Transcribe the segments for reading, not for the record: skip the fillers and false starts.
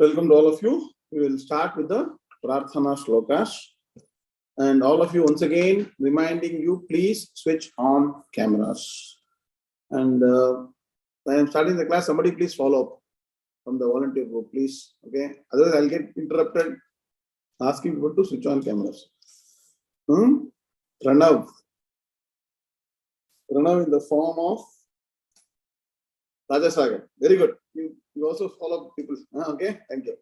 Welcome to all of you. We will start with the Prarthana Shlokas. And all of you, once again, reminding you, please switch on cameras. And I am starting the class. Somebody please follow up from the volunteer group, please. Okay. Otherwise, I'll get interrupted asking people to switch on cameras. Pranav. Pranav in the form of Rajasagar. Very good. You also follow people. Okay. Thank you.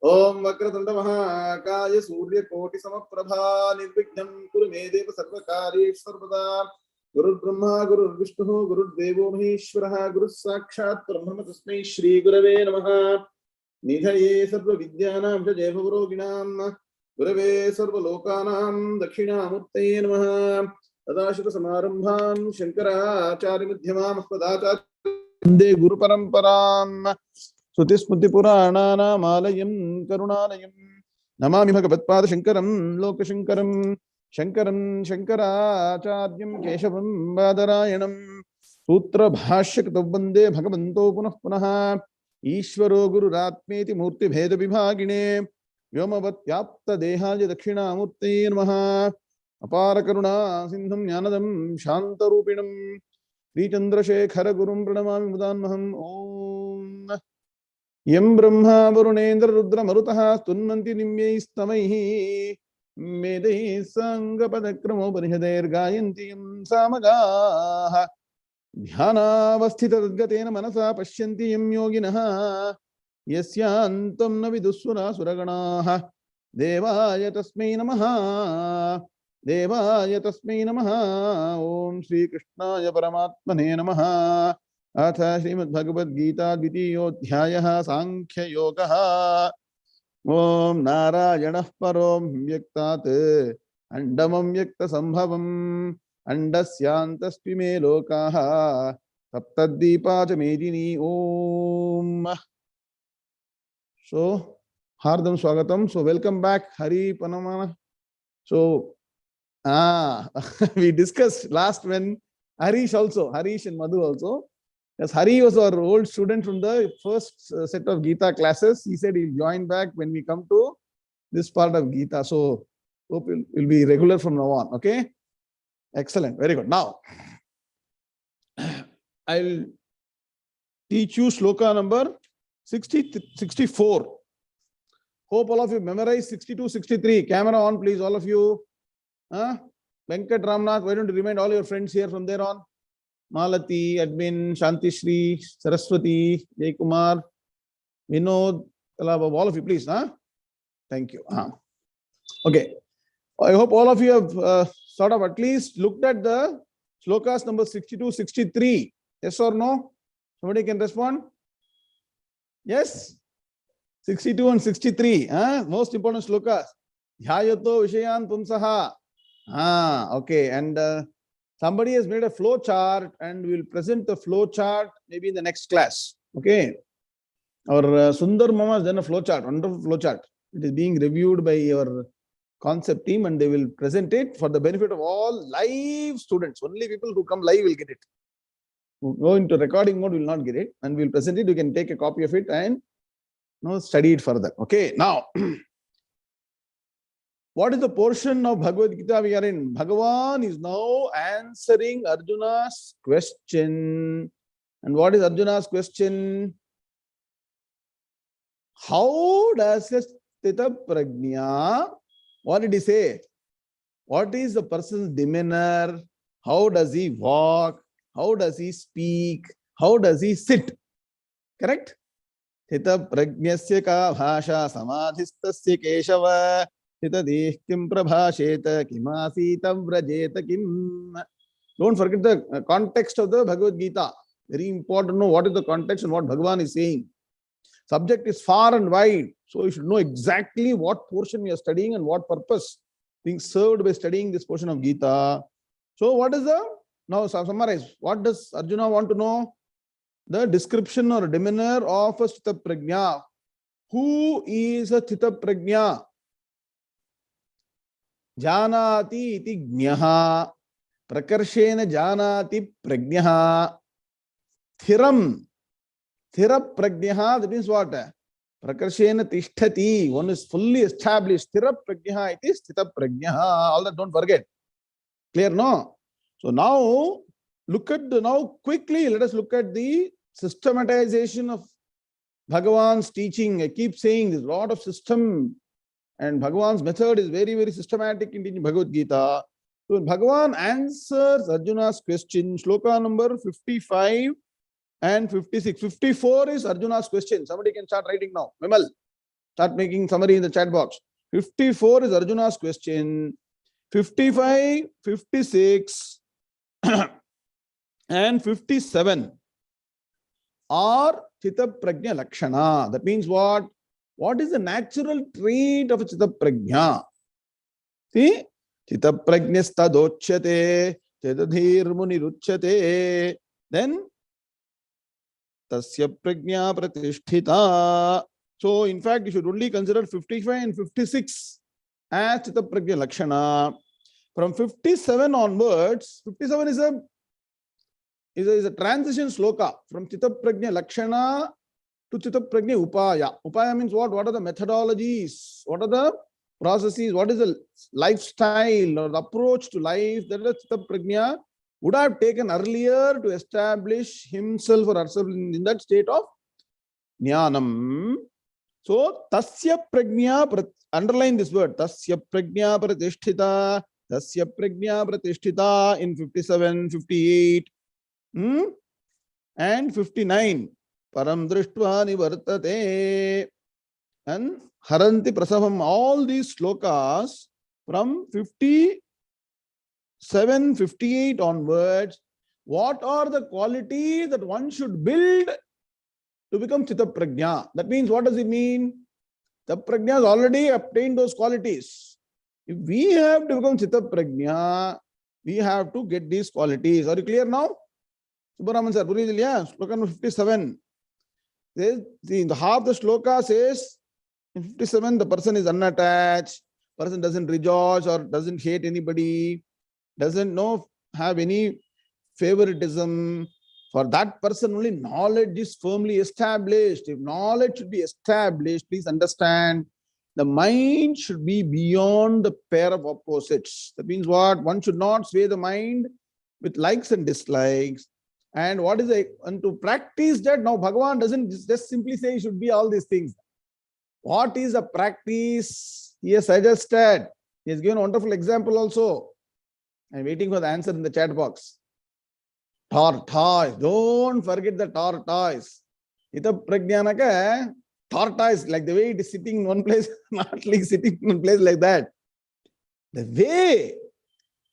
Om Vakratanda Mahakaya Surya Koti Samaprabha Nirvignam Kuru Medeva Sarvakari Sarvada Guru Brahma Guru Vishnu Guru Devo Maheshwaraha Guru Sakshat Brahma Tasmai Shri Gurave Namaha Nidhaye Sarva Vidyanam Jayeva Roginam Gurave Sarva Lokanam Dakshinamurtaye Namaha Tadashita Samarambham Shankara Acharya Madhyamam Aspadacharya Vande Guru Paramparam Sutismati Purananam Alayam Karunalayam Namami Bhagavatpada Shankaram Lokashankaram Shankaram Shankaracharyam Keshavam Badarayanam Sutra Bhashyakritam Vande Bhagavanto Punah Punaha Ishvaro Guru Ratmeti Murti Bheda Vibhagine Vyomavat Yapta Dehaya Dakshinamurtaye Namaha Apara Karuna Sindham Jnanadam Shantarupinam Sri Chandrasekhara Gurum Pranamami Mudanmaham Om Yam Brahma Varunendra Rudra Marutaha Tunmanti Nimyaistamaihi Medai Sangapadakram Upanishadair Gayantiyam Samagaha Dhyanavasthita Tadgatena Manasa Pashyanti Yam Yoginaha Yasyantam Navidusura Suraganaha Devaya Tasmai Namaha Devaya Tasmai Namaha Om Sri Krishnaya Paramatmane Namaha Atha Srimad Bhagavad Gita 𝐤𝐤 Sankhya Yogaha Om Narayanah Parom Vyaktat Andamam Vyakta Sambhavam Andasyantaspi me lokaha Saptaddeepacha medini Om. So, Hardam Swagatam. So, welcome back, Hari Panamana. So, we discussed last when Harish and Madhu also. Yes, Hari was our old student from the first set of Gita classes. He said he'll join back when we come to this part of Gita. So, hope will be regular from now on. Okay? Excellent. Very good. Now, I'll teach you shloka number 64. Hope all of you memorize 62, 63. Camera on, please, all of you. Venkat Ramnath, why don't you remind all your friends here from there on? Malati, Admin, Shanti Shri, Saraswati, Jay Kumar, Vinod, all of you, please. Thank you. Okay. I hope all of you have sort of at least looked at the shlokas number 62, 63. Yes or no? Somebody can respond? Yes? 62 and 63. Most important shlokas. Dhyayato Vishayan Pumsaha. Okay. And somebody has made a flow chart and we'll present the flow chart maybe in the next class. Okay. Or Sundar Mama has done a flow chart, wonderful flow chart. It is being reviewed by your concept team and they will present it for the benefit of all live students. Only people who come live will get it. Who go into recording mode will not get it, and we'll present it. You can take a copy of it and study it further. Okay. Now, what is the portion of Bhagavad Gita we are in? Bhagavan is now answering Arjuna's question. And what is Arjuna's question? How does a Sthita Prajna, what did he say? What is the person's demeanor? How does he walk? How does he speak? How does he sit? Correct? Sthita Prajnasya ka bhasha samadhistasya keshava Sthitadeh kim prabhasheta kimasita vrajeta kim. Don't forget the context of the Bhagavad Gita. Very important to know what is the context and what Bhagavan is saying. Subject is far and wide. So you should know exactly what portion you are studying and what purpose being served by studying this portion of Gita. So what is the, now summarize, what does Arjuna want to know? The description or demeanor of a Sthita Prajna. Who is a Sthita Prajna? Janati iti jnaha prakarshena janati prajnaha thiram. Thira prajnaha, that means what? Prakarshena tishtati. One is fully established. Sthira prajna iti sthita prajna. All that don't forget. Clear, no? So now, quickly, let us look at the systematization of Bhagavan's teaching. I keep saying there's a lot of system, and Bhagavan's method is very, very systematic in teaching Bhagavad Gita. So when Bhagavan answers Arjuna's question, shloka number 55 and 56. 54 is Arjuna's question. Somebody can start writing now. Vimal, start making summary in the chat box. 54 is Arjuna's question. 55, 56, and 57 are Chitta Prajna Lakshana. That means what? What is the natural trait of a Chitta Prajna? See? Chitta Prajnasta Dochyate, Chedadhir Muniruchyate. Then, Tasya Prajna Pratisthita. So, in fact, you should only consider 55 and 56 as Chitta Prajna Lakshana. From 57 onwards, 57 is a transition sloka from Chitta Prajna Lakshana to Chitta Prajna Upaya. Upaya means what? What are the methodologies? What are the processes? What is the lifestyle or the approach to life that the Chitta Prajna would have taken earlier to establish himself or herself in that state of Jnanam? So, Tasya Prajna, underline this word, Tasya Prajna Pratisthita, Tasya Prajna Pratisthita in 57, 58, and 59. Param Drishtva Nivartate and Haranti Prasavam. All these slokas from 57, 58 onwards, what are the qualities that one should build to become Chitta Prajna? That means, what does it mean? The Prajna has already obtained those qualities. If we have to become Chitta Prajna, we have to get these qualities. Are you clear now? Subramanian sir, sloka number 57. The half the sloka says, in 57, the person is unattached, person doesn't rejoice or doesn't hate anybody, doesn't have any favoritism. For that person only knowledge is firmly established. If knowledge should be established, please understand, the mind should be beyond the pair of opposites. That means what? One should not sway the mind with likes and dislikes. And what is and to practice that, now Bhagavan doesn't just simply say it should be all these things. What is a practice? He has suggested. He has given a wonderful example also. I'm waiting for the answer in the chat box. Tortoise. Don't forget the tortoise. Chitta Prajnanaka, tortoise, like the way it is sitting in one place, not like sitting in one place like that. The way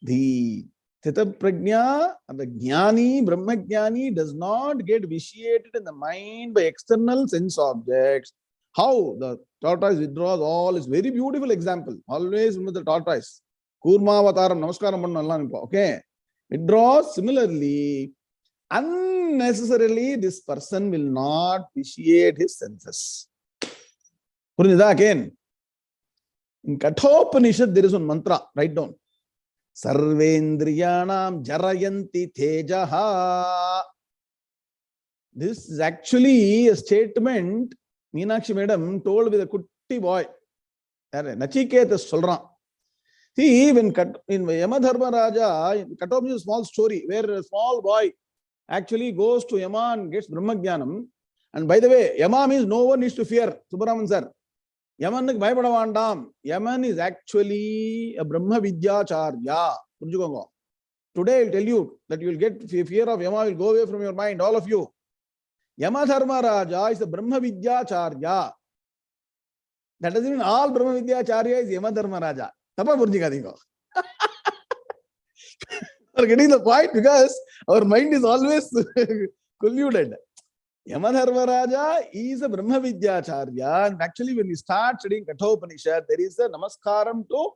the Chitta Prajna, the Jnani, Brahma Jnani does not get vitiated in the mind by external sense objects. How the tortoise withdraws all is very beautiful example. Always remember the tortoise. Kurmavataram, namaskaram panna, okay. Withdraws. Similarly, unnecessarily, this person will not vitiate his senses. Again, in Kathopanishad, there is one mantra. Write down. Sarvendriyanam jarayanti tejaha. This is actually a statement Meenakshi madam told with a kutti boy. Nachiketa solran. See, when in Yamadharma Raja, Kathopanishad is a small story where a small boy actually goes to Yama and gets Brahmajnanam. And by the way, Yama means no one needs to fear. Subramanian sir. Yaman Yaman is actually a Brahmavidya Acharya. Today I will tell you that you will get fear of Yama will go away from your mind, all of you. Yamadharma Raja is a Brahmavidya Acharya. That doesn't mean all Brahmavidya Acharya is Yamadharma Raja. Tapa Purjika Dingo. We're getting the point because our mind is always colluded. Yamadharma Raja is a Brahmavidya Acharya. And actually, when we start studying Kathopanishad, there is a namaskaram to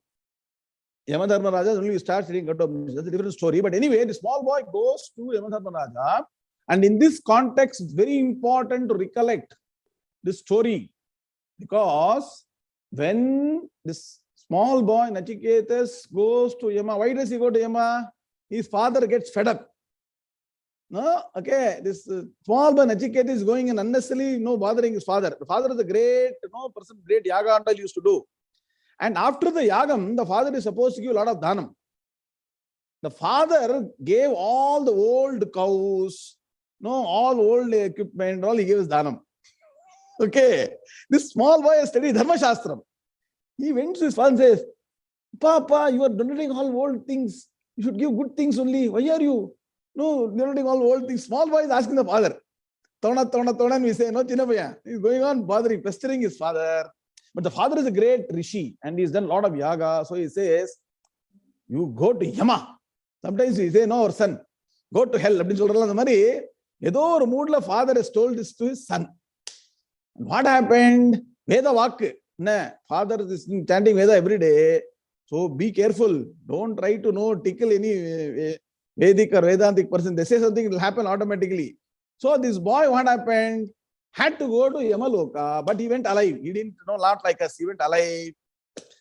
Yamadharma Raja. Only we start studying Kathopanishad. That's a different story. But anyway, the small boy goes to Yamadharma Raja. And in this context, it's very important to recollect this story. Because when this small boy, Nachiketas, goes to Yama, why does he go to Yama? His father gets fed up. No, okay, this small boy Nachiketa is going and unnecessarily bothering his father. The father is a great person, great yaga until used to do. And after the yagam, the father is supposed to give a lot of dhanam. The father gave all the old cows, all old equipment, all he gave dhanam. Okay, this small boy has studied Dharma Shastram. He went to his father and says, Papa, you are donating all old things. You should give good things only. Why are you donating all old things? Small boy is asking the father. Tona, and we say, no, Chinapaya. He's going on bothering, pestering his father. But the father is a great rishi and he's done a lot of yaga. So he says, you go to Yama. Sometimes he say, no, our son, go to hell. Edo or moodla father has told this to his son. And what happened? Veda Vak. Father is chanting Veda every day. So be careful. Don't try to tickle any Vedic or Vedantic person. They say something, it will happen automatically. So this boy, what happened? Had to go to Yamaloka, but he went alive. He didn't not like us. He went alive.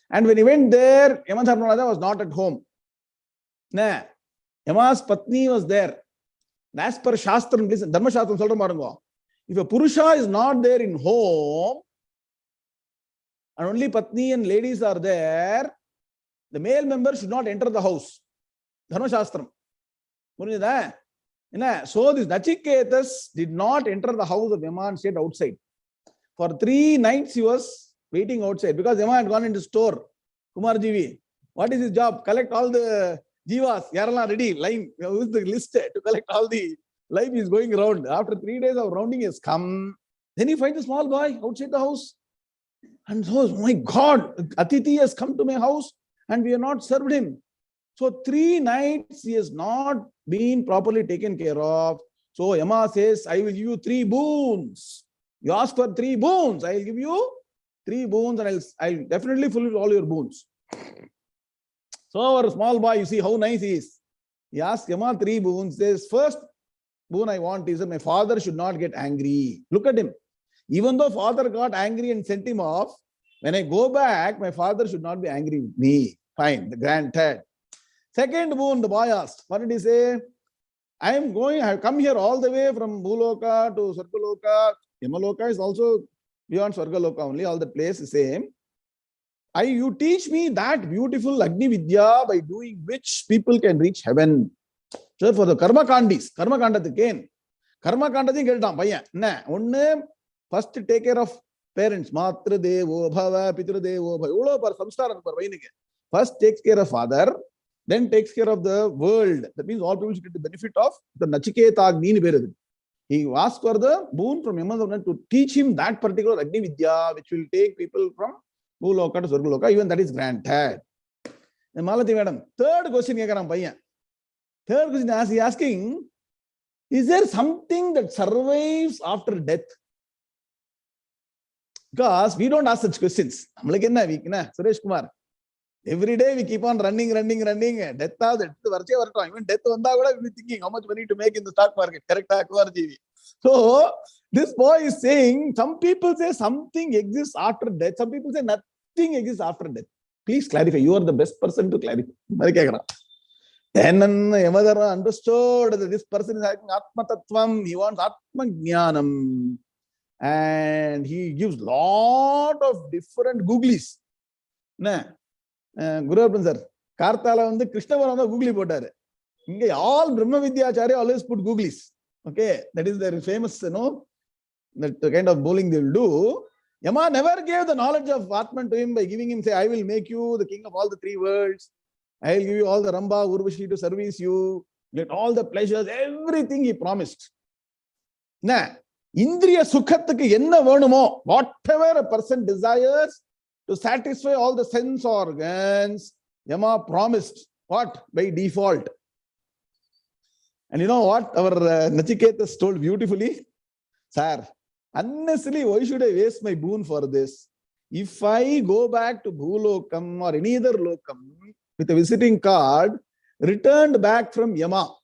And when he went there, Yamadharmaraja was not at home. Yama's Patni was there. As per Shastram, listen, Dharma Shastram solra marungo. If a Purusha is not there in home, and only Patni and ladies are there, the male member should not enter the house. Dharma Shastram. So this Nachiketas did not enter the house of Yama and stayed outside. For 3 nights he was waiting outside because Yama had gone into store. Kumarjivi, what is his job? Collect all the jivas. Yarala ready, line. Who is the list to collect all the life is going around. After 3 days of rounding has come, then he finds a small boy outside the house. And so, my God, Atiti has come to my house and we have not served him. So 3 nights he has not been properly taken care of. So Yama says, I will give you 3 boons. You ask for 3 boons. I will give you 3 boons and I'll definitely fulfill all your boons. So our small boy, you see how nice he is. He asks Yama 3 boons. Says, first boon I want is that my father should not get angry. Look at him. Even though father got angry and sent him off, when I go back, my father should not be angry with me. Fine, the granted. Second boon, the boy asked. What did he say? I have come here all the way from Bhuloka to Sargaloka. Yamaloka is also beyond Sargaloka only. All the place is same. You teach me that beautiful Agni Vidya by doing which people can reach heaven. So for the Karma Kandis, Karma Kanda again. Karma Kanda thing keltam paiyan. First take care of parents. Matra devo bhava, pitra devo bhava. First takes care of father. Then takes care of the world. That means all people should get the benefit of the Nachiketa Agni. He asked for the boon from Yamadharmaraja to teach him that particular Agni Vidya, which will take people from Bhuloka to Sargaloka. Even that is granted. And Malati madam, third question is asking, is there something that survives after death? Because we don't ask such questions. Suresh Kumar. Every day we keep on running. Death, even death, we'll be thinking how much money to make in the stock market. Correct? So this boy is saying, some people say something exists after death. Some people say nothing exists after death. Please clarify. You are the best person to clarify. Then Yamadharma understood that this person is having Atma Tattvam. He wants Atma Jnanam. And he gives lot of different googlies. Guru Arpan sir, Karthala Krishna googly potaru. All Brahmavidya Acharya always put googlies. Okay, that is their famous, that kind of bowling they will do. Yama never gave the knowledge of Atman to him by giving him, say, I will make you the king of all the 3 worlds. I will give you all the Ramba, Urvashi to service you. Get all the pleasures, everything he promised. Indriya Sukhathukku enna venumo, whatever a person desires, to satisfy all the sense organs, Yama promised. What? By default. And you know what? Our Nachiketas told beautifully? Sir, unnecessarily, why should I waste my boon for this? If I go back to Bhulokam or any other Lokam with a visiting card, returned back from Yama.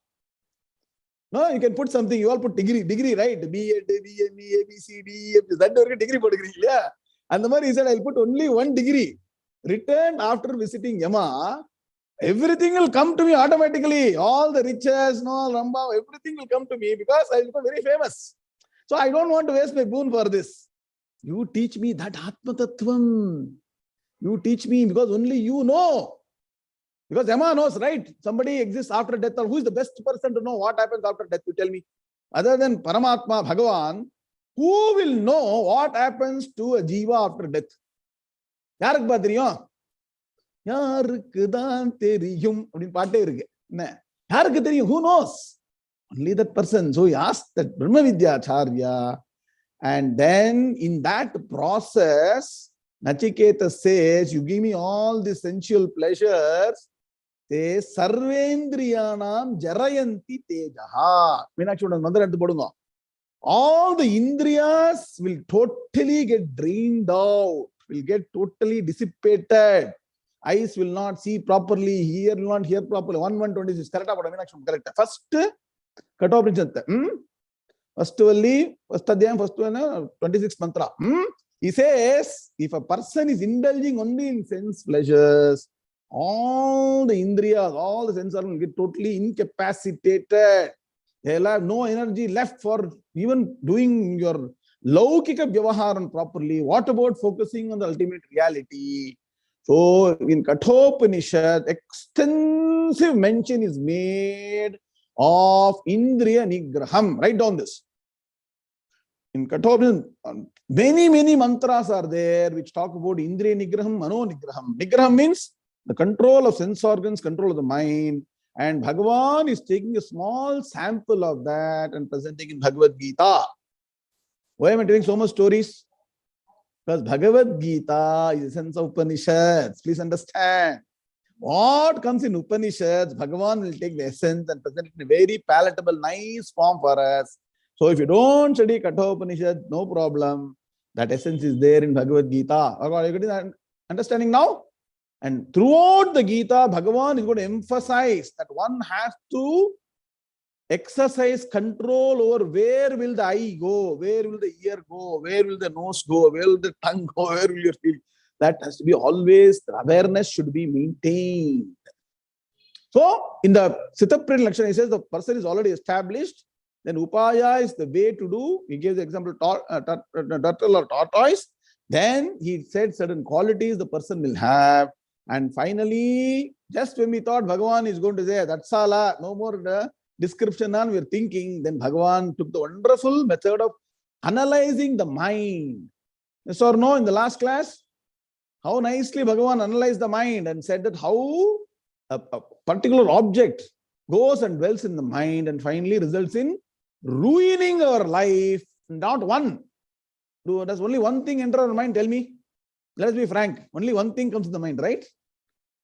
No, you can put something, you all put degree, right? B.Ed, B.M.E, A.B.C.D, that degree for degree, yeah. And the man he said, I'll put only 1 degree. Returned after visiting Yama, Everything will come to me automatically. All the riches, no, Ramba, everything will come to me because I will become very famous. So I don't want to waste my boon for this. You teach me that Atma Tattvam. You teach me because only you know. Because Emma knows, right? Somebody exists after death, or who is the best person to know what happens after death? You tell me. Other than Paramatma, Bhagavan, who will know what happens to a jiva after death? Yaruk Badriyo? Yarukudan teriyum. Yaruk teriyum. Who knows? Only that person. So he asked that Brahmavidya Acharya, and then in that process, Nachiketa says, you give me all the sensual pleasures, they sarvendriyanam jarayanti tejaha. Meenakshi mother eduthu podunga. All the indriyas will totally get drained out, will get totally dissipated. Eyes will not see properly, ear will not hear properly. 126, correct? Correct. First, Kathopanishad. First only, first adhyayam, first one, 26th mantra. He says, if a person is indulging only in sense pleasures, all the indriyas, all the sense organs will get totally incapacitated. They'll have no energy left for even doing your laukika vyavaharam properly. What about focusing on the ultimate reality? So in Kathopanishad, extensive mention is made of Indriya Nigraham. Write down this. In Kathopanishad, many mantras are there which talk about Indriya Nigraham, Mano Nigraham. Nigraham means the control of sense organs, control of the mind. And Bhagavan is taking a small sample of that and presenting in Bhagavad Gita. Why am I telling so much stories? Because Bhagavad Gita is the sense of Upanishads. Please understand. What comes in Upanishads, Bhagavan will take the essence and present it in a very palatable, nice form for us. So if you don't study Kathopanishad, no problem. That essence is there in Bhagavad Gita. Are you getting understanding now? And throughout the Gita, Bhagavan is going to emphasize that one has to exercise control over where will the eye go, where will the ear go, where will the nose go, where will the tongue go, where will your feet. That has to be always, the awareness should be maintained. So in the Sitaprit Lakshana, he says the person is already established. Then Upaya is the way to do. He gives the example turtle or tortoise. Then he said certain qualities the person will have. And finally, just when we thought Bhagavan is going to say, that's all, no more description, and we're thinking, then Bhagavan took the wonderful method of analyzing the mind. Yes or no, in the last class? How nicely Bhagavan analyzed the mind and said that how a particular object goes and dwells in the mind and finally results in ruining our life. Not one. Does only one thing enter our mind? Tell me. Let us be frank. Only one thing comes to the mind, right?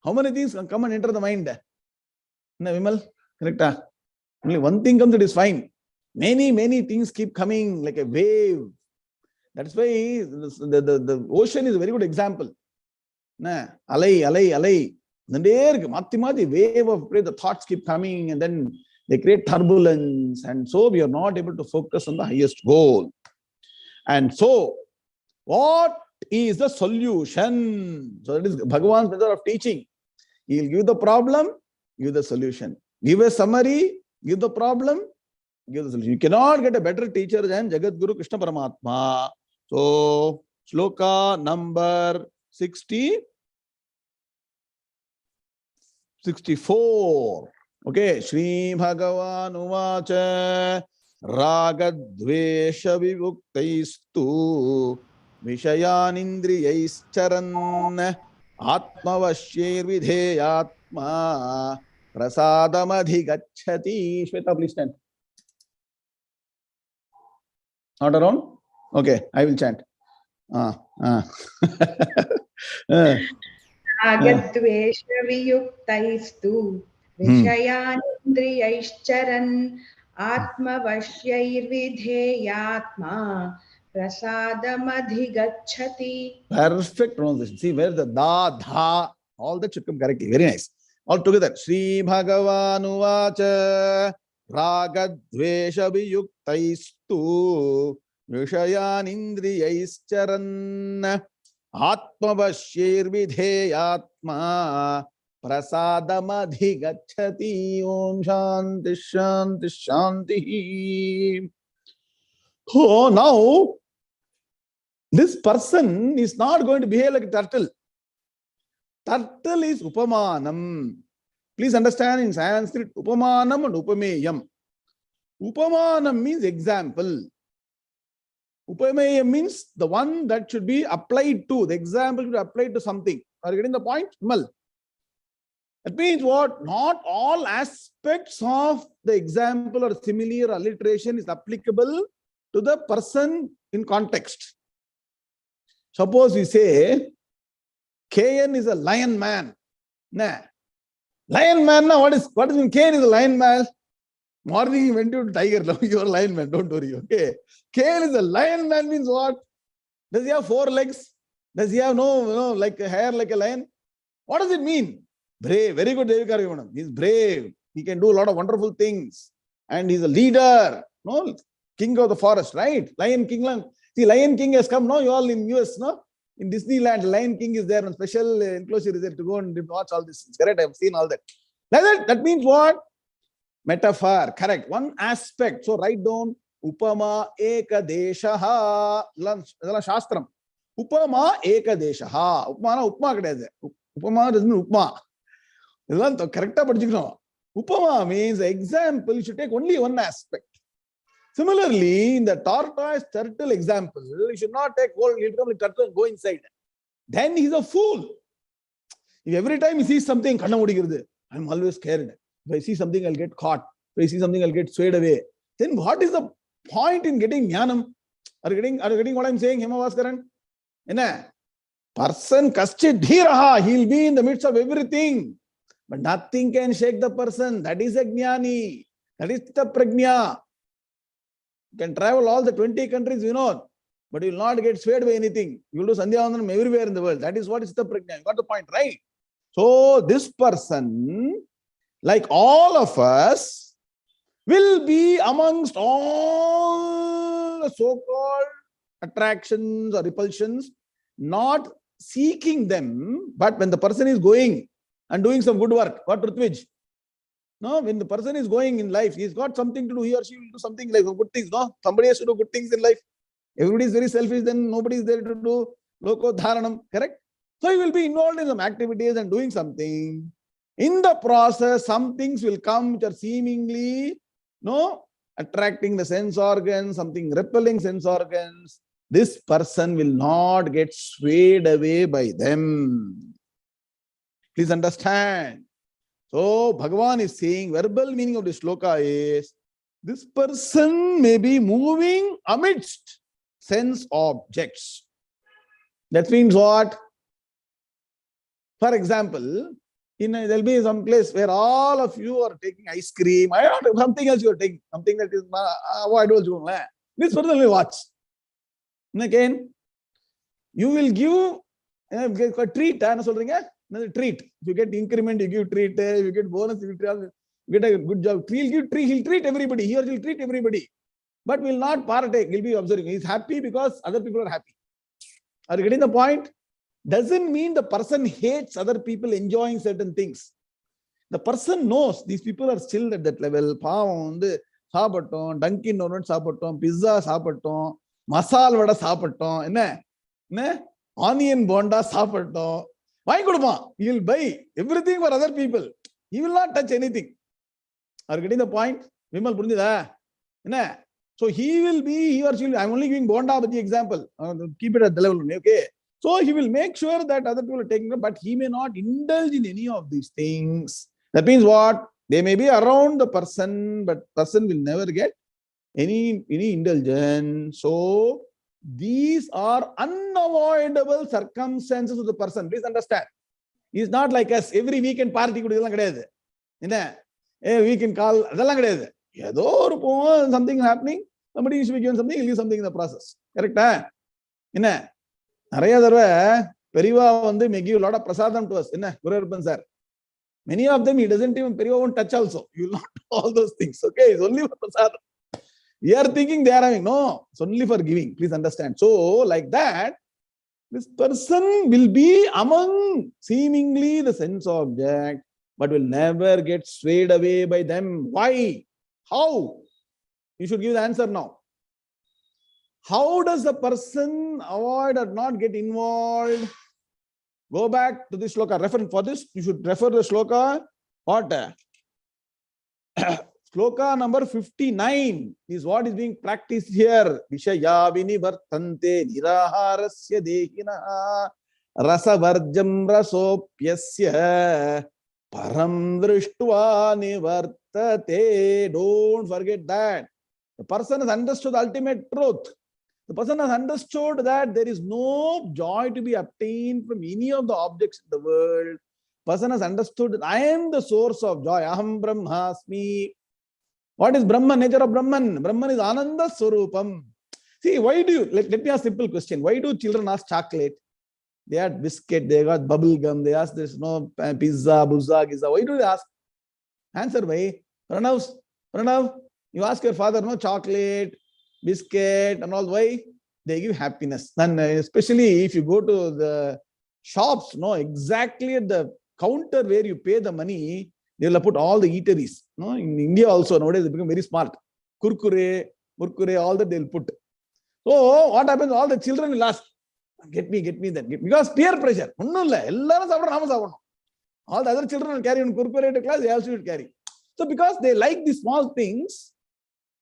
How many things come and enter the mind? No, Vimal? Correct? Only one thing comes, it is fine. Many things keep coming like a wave. That's why the ocean is a very good example. Alai. Then there, mati wave of the thoughts keep coming and then they create turbulence. And so we are not able to focus on the highest goal. And so, what is the solution? So that is Bhagavan's method of teaching. He will give the problem, give the solution. Give a summary, give the problem, give the solution. You cannot get a better teacher than Jagat Guru Krishna Paramatma. So, Shloka number 64. Okay, Sri Bhagavan Uvacha Ragadvesha Vivuktais-tu Vishayanindriyais-charan Atmavashyir-vidheyatma Prasadam-adhigacchati. Shweta, please stand. Not around? Okay, I will chant. Ragadvesha viyuktaistu Vishayanindriyais-charan Atmavashyir-vidheyatma Prasadam-adhigacchati. Perfect pronunciation. See where the da, dha, all that should come correctly. Very nice. All together. Sri Bhagavan Uvacha Ragadvesha Viyuktaistu Vishayanindriyais-charan Atmavashyir-vidheyatma prasadam-adhigacchati. Om Shanti Shanti Shanti. Oh, now this person is not going to behave like a turtle. Turtle is upamanam. Please understand, in Sanskrit, upamanam and upameyam. Upamanam means example. Upameyam means the one that should be applied to. The example should be applied to something. Are you getting the point? Mal. That means what? Not all aspects of the example or simile or alliteration is applicable to the person in context. Suppose we say, KN is a lion man. Nah. Lion man, now what is in KN is a lion man? Morning he went to tiger. Now you are a lion man, don't worry. Okay. KN is a lion man means what? Does he have 4 legs? Does he have no like a hair like a lion? What does it mean? Brave. Very good, Devikara. He's brave. He can do a lot of wonderful things. And he's a leader. No, king of the forest, right? Lion King. See, Lion King has come, no? You all in US, no? In Disneyland, Lion King is there, and special enclosure is there to go and watch all this. It's correct, I've seen all that. That means what? Metaphor, correct. One aspect. So write down Upama Ekadeshaha. Shastram. Upama Ekadeshaha. Upma kadayadhu. Upama doesn't mean Upma. Correct. Upama means example, you should take only one aspect. Similarly, in the tortoise turtle example, you should not take whole, he'll become like turtle and go inside. Then he's a fool. If every time he sees something, I'm always scared. If I see something, I'll get caught. If I see something, I'll get swayed away. Then what is the point in getting jnanam? Are you getting what I'm saying, Hemavaskaran? Person kaschit dhiraha, he'll be in the midst of everything. But nothing can shake the person. That is a jnani. That is the prajna. You can travel all the 20 countries, but you will not get swayed by anything. You will do Sandhyavandhanam everywhere in the world. That is what is the prajna. You got the point, right? So this person, like all of us, will be amongst all the so-called attractions or repulsions, not seeking them, but when the person is going and doing some good work, what Rutvij? No, when the person is going in life, he's got something to do, he or she will do something like good things, no? Somebody has to do good things in life. Everybody is very selfish, then nobody is there to do loko dharanam, correct? So he will be involved in some activities and doing something. In the process, some things will come which are seemingly, attracting the sense organs, something repelling sense organs. This person will not get swayed away by them. Please understand. So Bhagavan is saying, verbal meaning of this shloka is, this person may be moving amidst sense objects. That means what? For example, there'll be some place where all of you are taking ice cream. I don't know, something else you are taking. Something that is, I don't know. This person will watch. And again, you will give a treat. Another treat. If you get increment, you give treat. If you get bonus, you get a good job. He'll treat everybody. He or she will treat everybody. But will not partake. He'll be observing. He's happy because other people are happy. Are you getting the point? Doesn't mean the person hates other people enjoying certain things. The person knows these people are still at that level. Sapatom, Dunkin' Donuts sapatom, pizza sapatom, masala vada sapatom, onion bonda sapatom. Why Guduma? He will buy everything for other people. He will not touch anything. Are you getting the point? Vimal Purundida. So he or she will, I'm only giving bonda with the example. Keep it at the level. Okay. So he will make sure that other people are taking it, but he may not indulge in any of these things. That means what? They may be around the person, but person will never get any indulgence. So these are unavoidable circumstances of the person. Please understand. He's not like us. Every weekend party could a weekend call. Something happening. Somebody is given something, he'll give something in the process. Correct? Periva may give a lot of prasadam to us. Many of them he doesn't even Periva won't touch also. You will not do all those things. Okay, it's only for prasadam. We are thinking they are having. No, it's only for giving. Please understand. So, like that, This person will be among seemingly the sense object, but will never get swayed away by them. Why? How? You should give the answer now. How does a person avoid or not get involved? Go back to this shloka. Refer for this. You should refer the shloka. What? Shloka number 59 is what is being practiced here. Vishaya vinivartante niraharasya dehina rasavarjam rasopyasya param drishtva nivartate. Don't forget that. The person has understood the ultimate truth. The person has understood that there is no joy to be obtained from any of the objects in the world. Person has understood that I am the source of joy. Aham Brahmasmi. What is Brahman? Nature of Brahman. Brahman is Ananda Swarupam. See, why do you, let me ask a simple question. Why do children ask chocolate? They had biscuit, they got bubble gum, they ask there's no pizza, buzza, giza. Why do they ask? Answer why? Pranav, you ask your father, no chocolate, biscuit and all. Why? They give happiness. And especially if you go to the shops, no, exactly at the counter where you pay the money, they will put all the eateries. No, in India also nowadays they become very smart. Kurkure, all that they'll put. So what happens? All the children will ask, get me that. Because peer pressure. All the other children will carry on kurkure to class, they also will carry. So because they like the small things,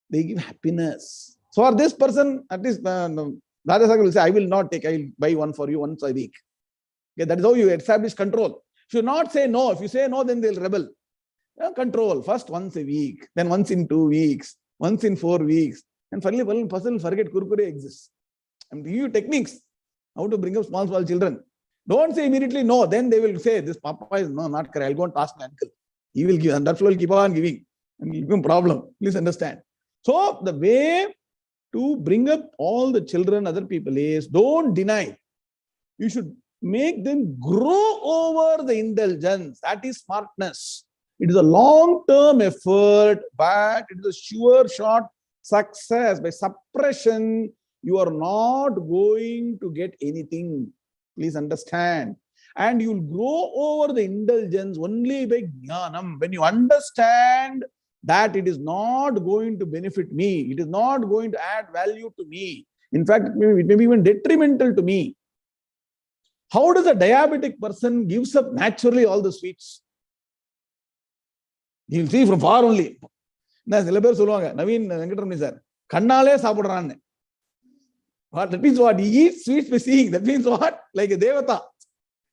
they give happiness. So for this person, at least Radha Sagar will say, I will not take, I will buy one for you once a week. Okay, that is how you establish control. You should not say no. If you say no, then they'll rebel. Control. First once a week, then once in 2 weeks, once in 4 weeks. And finally, one person will forget kurkure exists. I'm giving you techniques how to bring up small children. Don't say immediately no. Then they will say, this papa is no, not correct. I'll go and ask my uncle. He will give, and that will keep on giving. And it will become a problem. Please understand. So the way to bring up all the children, other people is, don't deny. You should make them grow over the indulgence. That is smartness. It is a long-term effort, but it is a sure shot success. By suppression, you are not going to get anything. Please understand. And you will grow over the indulgence only by jnanam. When you understand that it is not going to benefit me, it is not going to add value to me. In fact, it may be even detrimental to me. How does a diabetic person gives up naturally all the sweets? You will see from far only. Naveen Venkatramani sir, kannale saapudran. What that means? What he eats sweets by seeing. That means what? Like a devata.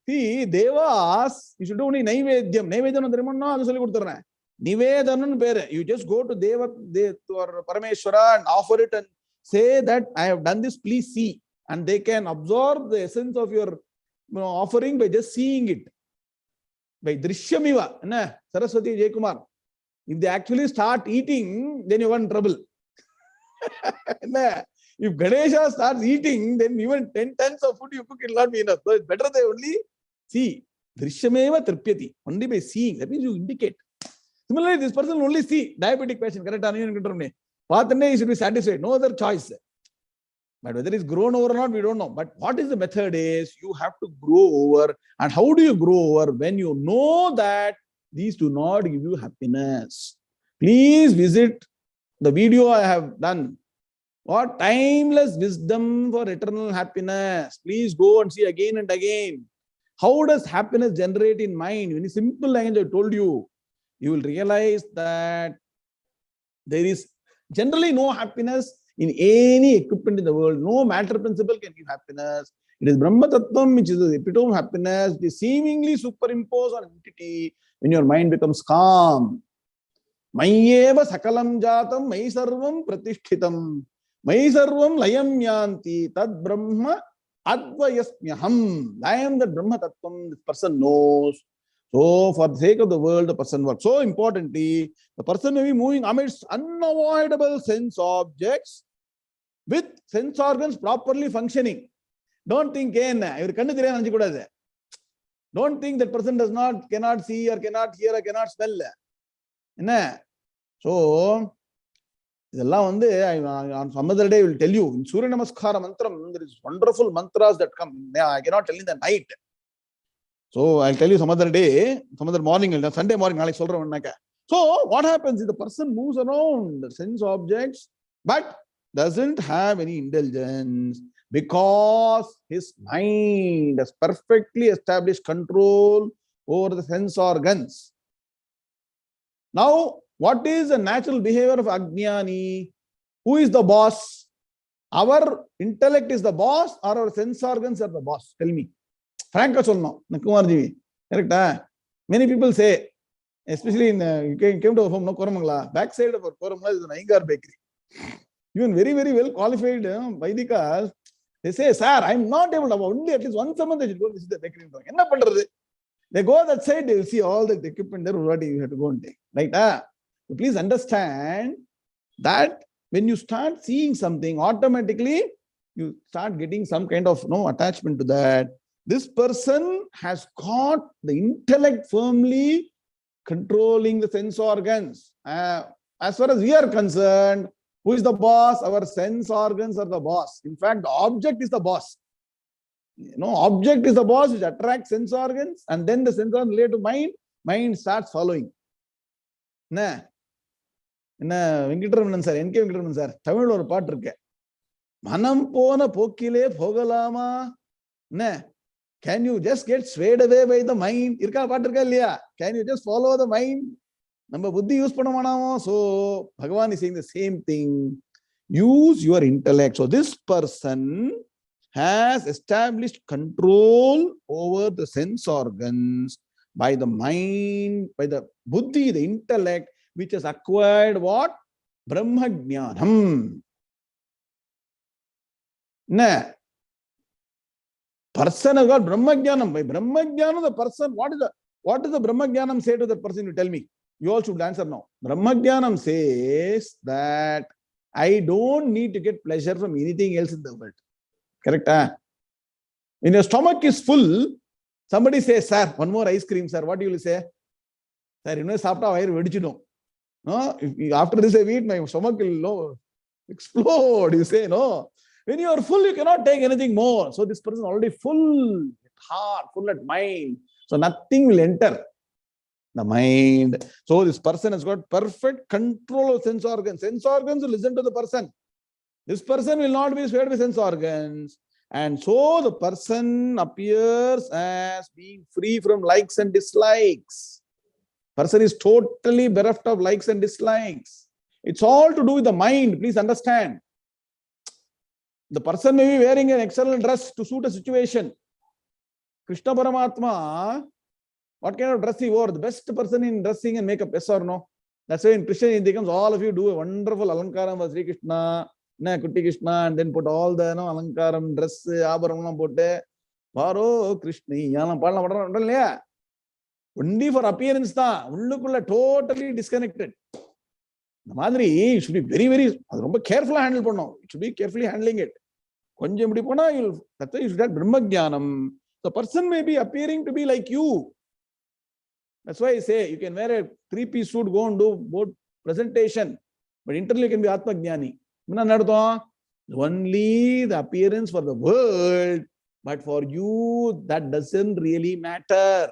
See, devas, you should do only naivedyam. Naivedyam no adu solli kuduthurren. Nivedanam pere. You just go to Deva or Parameshwara and offer it and say that I have done this, please see. And they can absorb the essence of your offering by just seeing it. By drishyamiva. Saraswati Jaykumar. If they actually start eating, then you are in trouble. If Ganesha starts eating, then even 10 tons of food you cook, it will not be enough. So it's better they only see. Drishyameva tripyati. Only by seeing. That means you indicate. Similarly, this person will only see. Diabetic patient. Correct? He should be satisfied. No other choice. But whether it's grown over or not, we don't know. But what is the method is, you have to grow over. And how do you grow over? When you know that these do not give you happiness. Please visit the video I have done. What? Timeless wisdom for eternal happiness. Please go and see again and again. How does happiness generate in mind? In a simple language, I told you, you will realize that there is generally no happiness in any equipment in the world. No matter principle can give happiness. It is Brahma Tattvam, which is the epitome of happiness. It is seemingly superimposed on entity when your mind becomes calm. Mayeva sakalam jatam, mai sarvam pratishtitam, mai sarvam layam yanti, tad brahma advayasmyaham. I am the Brahma Tattvam, this person knows. So for the sake of the world, the person works. So importantly, the person may be moving amidst unavoidable sense objects with sense organs properly functioning. Don't think, don't think that person cannot see or cannot hear or cannot smell. So On some other day I will tell you. In Surya Namaskara Mantram, there is wonderful mantras that come. I cannot tell in the night. So I'll tell you some other day, some other morning, Sunday morning. So what happens is the person moves around the sense objects, but doesn't have any indulgence because his mind has perfectly established control over the sense organs. Now, what is the natural behavior of Ajnani? Who is the boss? Our intellect is the boss or our sense organs are the boss? Tell me. Frank Kumarji. Correct? Many people say, especially in you came to home, no Koramangla, backside of our Koramangla is an Iyengar bakery. Even very, very well qualified Vaidikas, they say, sir, I'm not able to, only at least once a month they should go visit the bakery. They go that side, they will see all the equipment there, what you have to go and take. Right? So please understand that when you start seeing something, automatically you start getting some kind of attachment to that. This person has got the intellect firmly controlling the sense organs. As far as we are concerned, who is the boss? Our sense organs are the boss. In fact, the object is the boss. Object is the boss which attracts sense organs, and then the sense organs relate to mind. Mind starts following. Venkataraman sir, NK Venkataraman sir, Tamil or part irukke. Manam pona pokkile pogalama. Can you just get swayed away by the mind? Can you just follow the mind? Number buddhi use panna. So Bhagavan is saying the same thing. Use your intellect. So this person has established control over the sense organs by the mind, by the buddhi, the intellect, which has acquired what? Brahmajnanam. Person has got Brahmajnanam. By Brahmajnanam, the person, what does the Brahmajnanam say to the person? You tell me. You all should answer now. Brahmajnanam says that I don't need to get pleasure from anything else in the world. Correct? When your stomach is full, somebody says, sir, one more ice cream, sir. What do you say? Sir, after this I eat, my stomach will explode. You say, no. When you are full, you cannot take anything more. So this person is already full at heart, full at mind. So nothing will enter the mind. So this person has got perfect control of sense organs. Sense organs will listen to the person. This person will not be swayed by sense organs. And so the person appears as being free from likes and dislikes. Person is totally bereft of likes and dislikes. It's all to do with the mind. Please understand. The person may be wearing an external dress to suit a situation. Krishna Paramatma, what kind of dress he wore? The best person in dressing and makeup, yes or no? That's why in Christianity comes, all of you do a wonderful alankaram for Sri Krishna, Kutti Krishna, and then put all the alankaram, dress, abaranam potte, Varo Krishna, only for appearance, totally disconnected. The Madri, you should be very, very careful handle. You should be carefully handling it. That's why you should have Brahmajnanam. The person may be appearing to be like you. That's why I say you can wear a three-piece suit, go and do board presentation, but internally you can be Atmajnani. Only the appearance for the world, but for you, that doesn't really matter.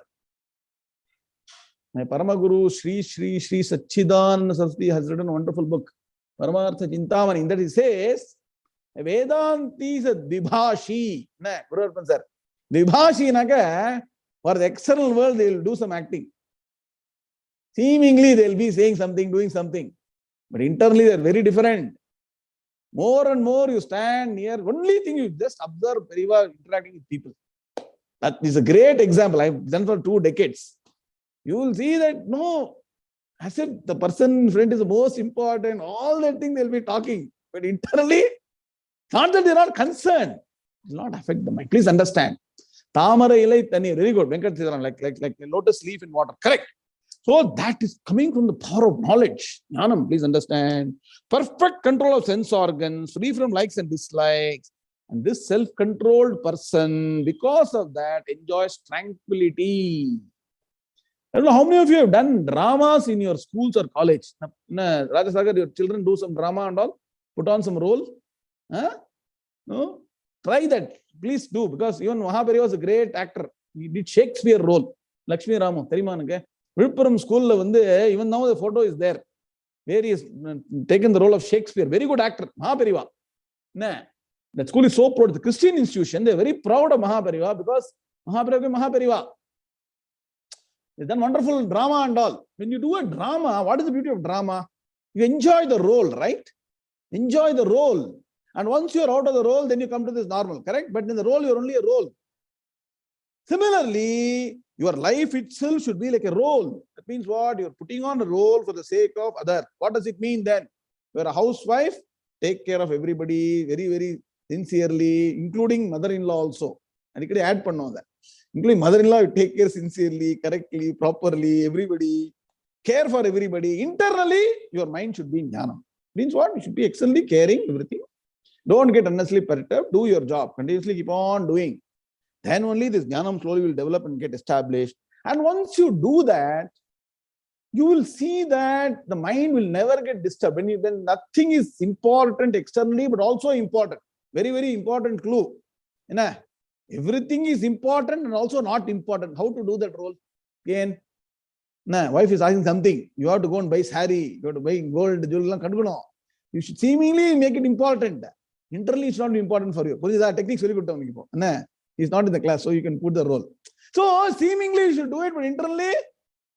My Paramaguru, Sri Satchidananda Saraswati has written a wonderful book, Paramartha Chintamani. In that he says, Vedanti is a Dvibhashi. Dvibhashi, for the external world, they will do some acting. Seemingly, they will be saying something, doing something. But internally, they are very different. More and more you stand near, only thing you just observe Periva interacting with people. That is a great example. I've done for 2 decades. You will see that, no, as if the person in front is the most important, all that thing they'll be talking. But internally, not that they're not concerned. It will not affect the mind. Please understand. Tamara ilai tani, very good. Venkataraman, like a lotus leaf in water. Correct. So that is coming from the power of knowledge. Jnanam, please understand. Perfect control of sense organs, free from likes and dislikes. And this self-controlled person, because of that, enjoys tranquility. I don't know how many of you have done dramas in your schools or college. Rajasagar, your children do some drama and all, put on some role. Huh? No? Try that. Please do, because even Mahabharata was a great actor. He did Shakespeare role. Lakshmi Ramu, Vilpuram school, even now the photo is there, where he has taken the role of Shakespeare. Very good actor, Mahabharata. That school is so proud. The Christian institution, they are very proud of Mahabharata because Mahabharata. They've done wonderful drama and all. When you do a drama, what is the beauty of drama? You enjoy the role, right? Enjoy the role. And once you're out of the role, then you come to this normal, correct? But in the role, you're only a role. Similarly, your life itself should be like a role. That means what? You're putting on a role for the sake of others. What does it mean then? You're a housewife, take care of everybody very, very sincerely, including mother-in-law also. And you can add that. Including mother-in-law, you take care sincerely, correctly, properly, everybody. Care for everybody. Internally, your mind should be in jnana. Means what? You should be excellently caring everything. Don't get unnecessarily perturbed. Do your job. Continuously keep on doing. Then only this jnanam slowly will develop and get established. And once you do that, you will see that the mind will never get disturbed. When nothing is important externally, but also important. Very, very important clue. Everything is important and also not important. How to do that role? Again, wife is asking something. You have to go and buy sari. You have to buy gold, jewelry. You should seemingly make it important. Internally, it's not important for you. Techniques very good. He's not in the class, so you can put the role. So seemingly you should do it, but internally,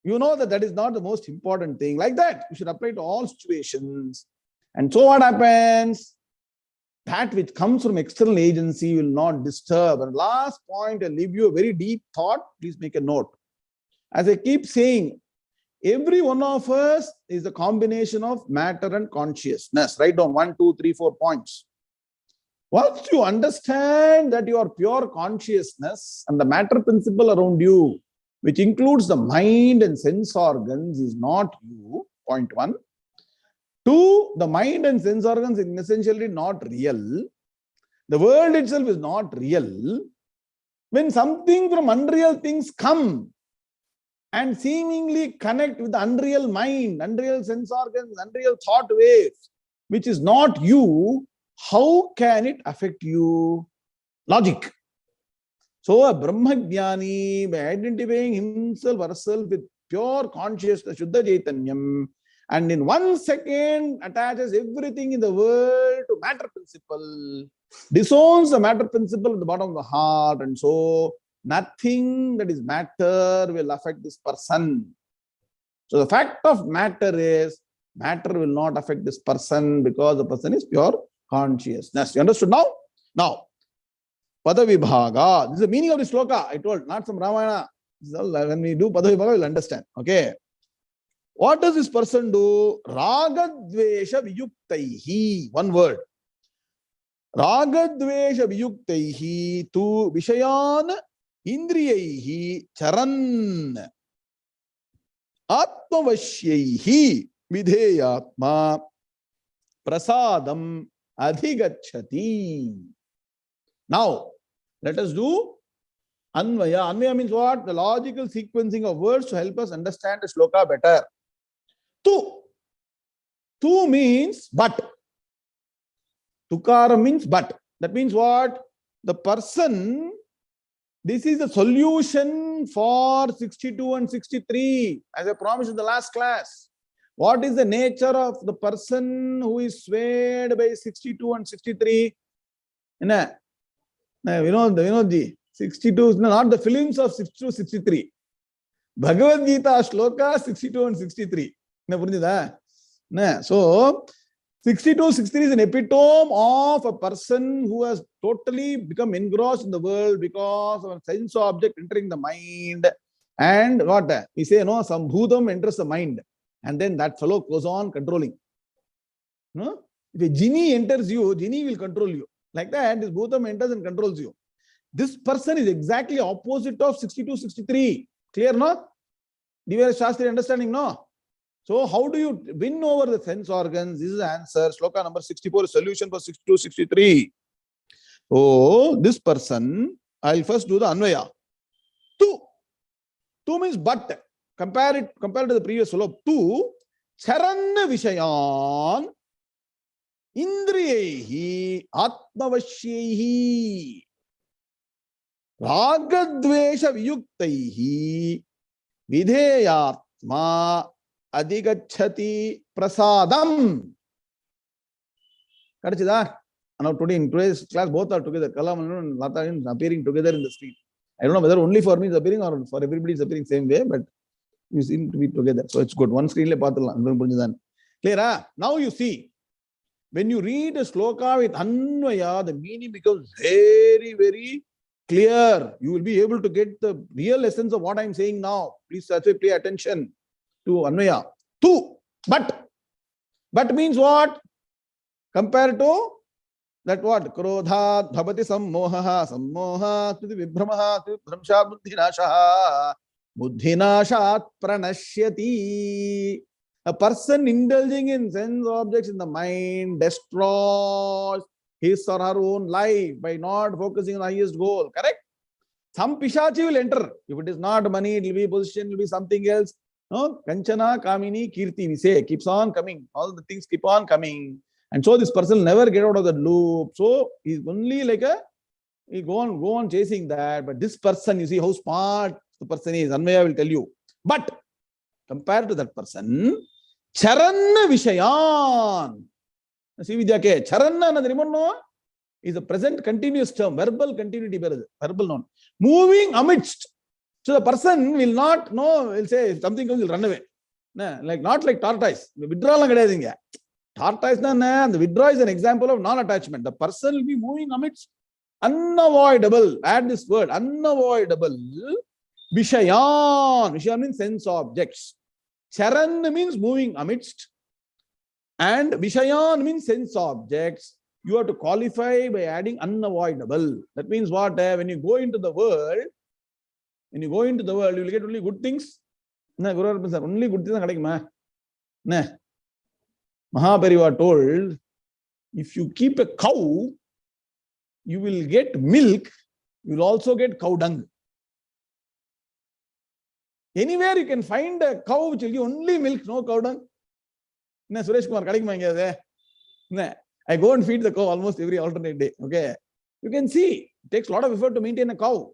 you know that is not the most important thing. Like that, you should apply to all situations. And so what happens? That which comes from external agency will not disturb. And last point, I'll leave you a very deep thought. Please make a note. As I keep saying, every one of us is a combination of matter and consciousness. Write down 1, 2, 3, 4 points. Once you understand that you are pure consciousness and the matter principle around you, which includes the mind and sense organs, is not you, point 1. 2, the mind and sense organs is essentially not real. The world itself is not real. When something from unreal things come and seemingly connect with the unreal mind, unreal sense organs, unreal thought waves, which is not you, how can it affect you? Logic. So a Brahmagyani, by identifying himself or herself with pure consciousness, Shuddha Chaitanyam, and in 1 second attaches everything in the world to matter principle, disowns the matter principle at the bottom of the heart, and so nothing that is matter will affect this person. So the fact of matter is, matter will not affect this person because the person is pure consciousness. You understood now? Now, Padavibhaga. This is the meaning of the sloka. I told, not some Ramayana. When we do Padavibhaga, we'll understand. Okay. What does this person do? Ragadvesha viyuktaihi. One word. Ragadvesha viyuktaihi tu vishayan indriyaihi charan atmavasyaihi vidheyatma prasadam adhigacchati. Now, let us do Anvaya. Anvaya means what? The logical sequencing of words to help us understand the sloka better. Tu. Tu means but. Tukara means but. That means what? The person, this is the solution for 62 and 63, as I promised in the last class. What is the nature of the person who is swayed by 62 and 63? Vinodji, 62 is not the films of 62, 63. Bhagavad Gita shloka 62 and 63. So, 62, 63 is an epitome of a person who has totally become engrossed in the world because of a sense object entering the mind. And what? We say, no, some bhutam enters the mind. And then that fellow goes on controlling. No? If a genie enters you, genie will control you. Like that, this bhutam enters and controls you. This person is exactly opposite of 62, 63. Clear, no? Divya Shastri understanding, no? So how do you win over the sense organs? This is the answer. Shloka number 64 is solution for 62, 63. So this person, I'll first do the Anvaya. Tu. Tu means but. compared to the previous slope, to charan vishayan indriyaihi atmavashyaihi ragadvesha viyuktaihi vidheyatma adigachati prasadam. Kadachida? Now today in today's class both are together. Kalam and Lata is appearing together in the screen. I don't know whether only for me is appearing or for everybody is appearing same way, but you seem to be together. So it's good. One screen le paathalam. Clear? Now you see, when you read a sloka with Anvaya, the meaning becomes very, very clear. You will be able to get the real essence of what I'm saying now. Please pay attention to Anvaya. Two. But means what? Compared to that what? Krodha dhabati sammoha tuti vibhramaha tuti bhramsha buddhinashat pranashyati. A person indulging in sense objects in the mind destroys his or her own life by not focusing on the highest goal. Correct? Some pishachi will enter. If it is not money, it will be position, it will be something else. No? Kanchana, Kamini, Kirti, we say, keeps on coming. All the things keep on coming. And so this person will never get out of the loop. So he's only like he go on chasing that. But this person, you see how smart the person is. Anvaya will tell you. But compared to that person, charan vishayan. See Vidya ke charanna and remember is a present continuous term, verbal continuity, verbal noun. Moving amidst. So the person will not know, will say if something comes, will run away. Like not like tortoise. Withdrawal kadayadinga. Tortoise the withdrawal is an example of non-attachment. The person will be moving amidst unavoidable. Add this word, unavoidable. Vishayan. Vishayan means sense objects. Charan means moving amidst. And Vishayan means sense objects. You have to qualify by adding unavoidable. That means what? When you go into the world, you will get only good things. Only good things. Mahapariva told, if you keep a cow, you will get milk, you will also get cow dung. Anywhere you can find a cow which will give only milk, no cow dung. Suresh Kumar, I go and feed the cow almost every alternate day. Okay, you can see it takes a lot of effort to maintain a cow.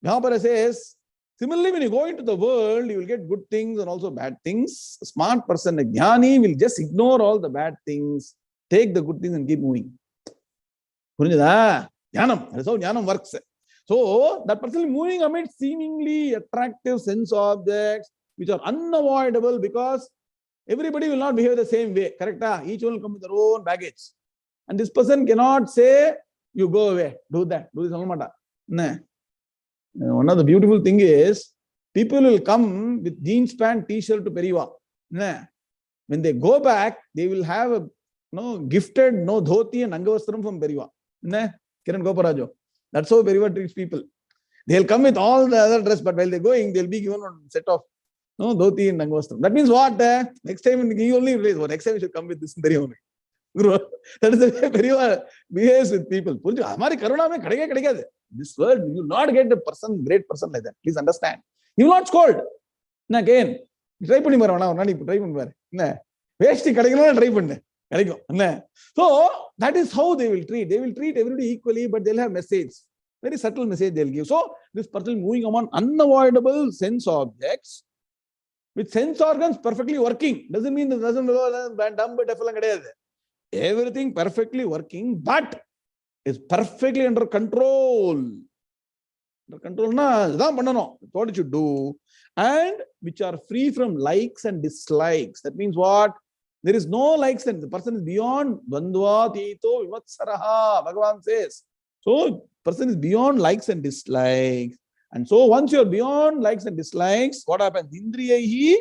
Mahapariva says, similarly, when you go into the world, you will get good things and also bad things. A smart person, a jnani, will just ignore all the bad things, take the good things and keep moving. Jnanam. That is how jnanam works. So, that person is moving amid seemingly attractive sense objects which are unavoidable because everybody will not behave the same way. Correct? Each one will come with their own baggage. And this person cannot say, you go away, do that, do this. No. One of the beautiful thing is, people will come with jeans pant, t-shirt to Periva. When they go back, they will have a gifted dhoti and angavastram from Periva. Kiran Goparajo. That's how Periva treats people. They'll come with all the other dress, but while they're going, they'll be given a set of dhoti and angavastram. That means what? Next time you only realize, next time you should come with this Periva. That is the way Periva behaves with people. This world, you will not get a person, great person like that. Please understand. You will not scold. Again, try பண்ணி பாரு try பண்ணி பாரு. Waste கிடைக்கணும் try பண்ணு. கிடைக்கும். So that is how they will treat. They will treat everybody equally, but they'll have message. Very subtle message they'll give. So this person moving among unavoidable sense objects with sense organs perfectly working. Doesn't mean it doesn't dumb but everything perfectly working, but is perfectly under control. Under control, what it should do, and which are free from likes and dislikes. That means what? There is no likes, and the person is beyond Bandhva Tito Vivatsaraha. Bhagavan says. So, person is beyond likes and dislikes. And so, once you are beyond likes and dislikes, what happens? Indriyaihi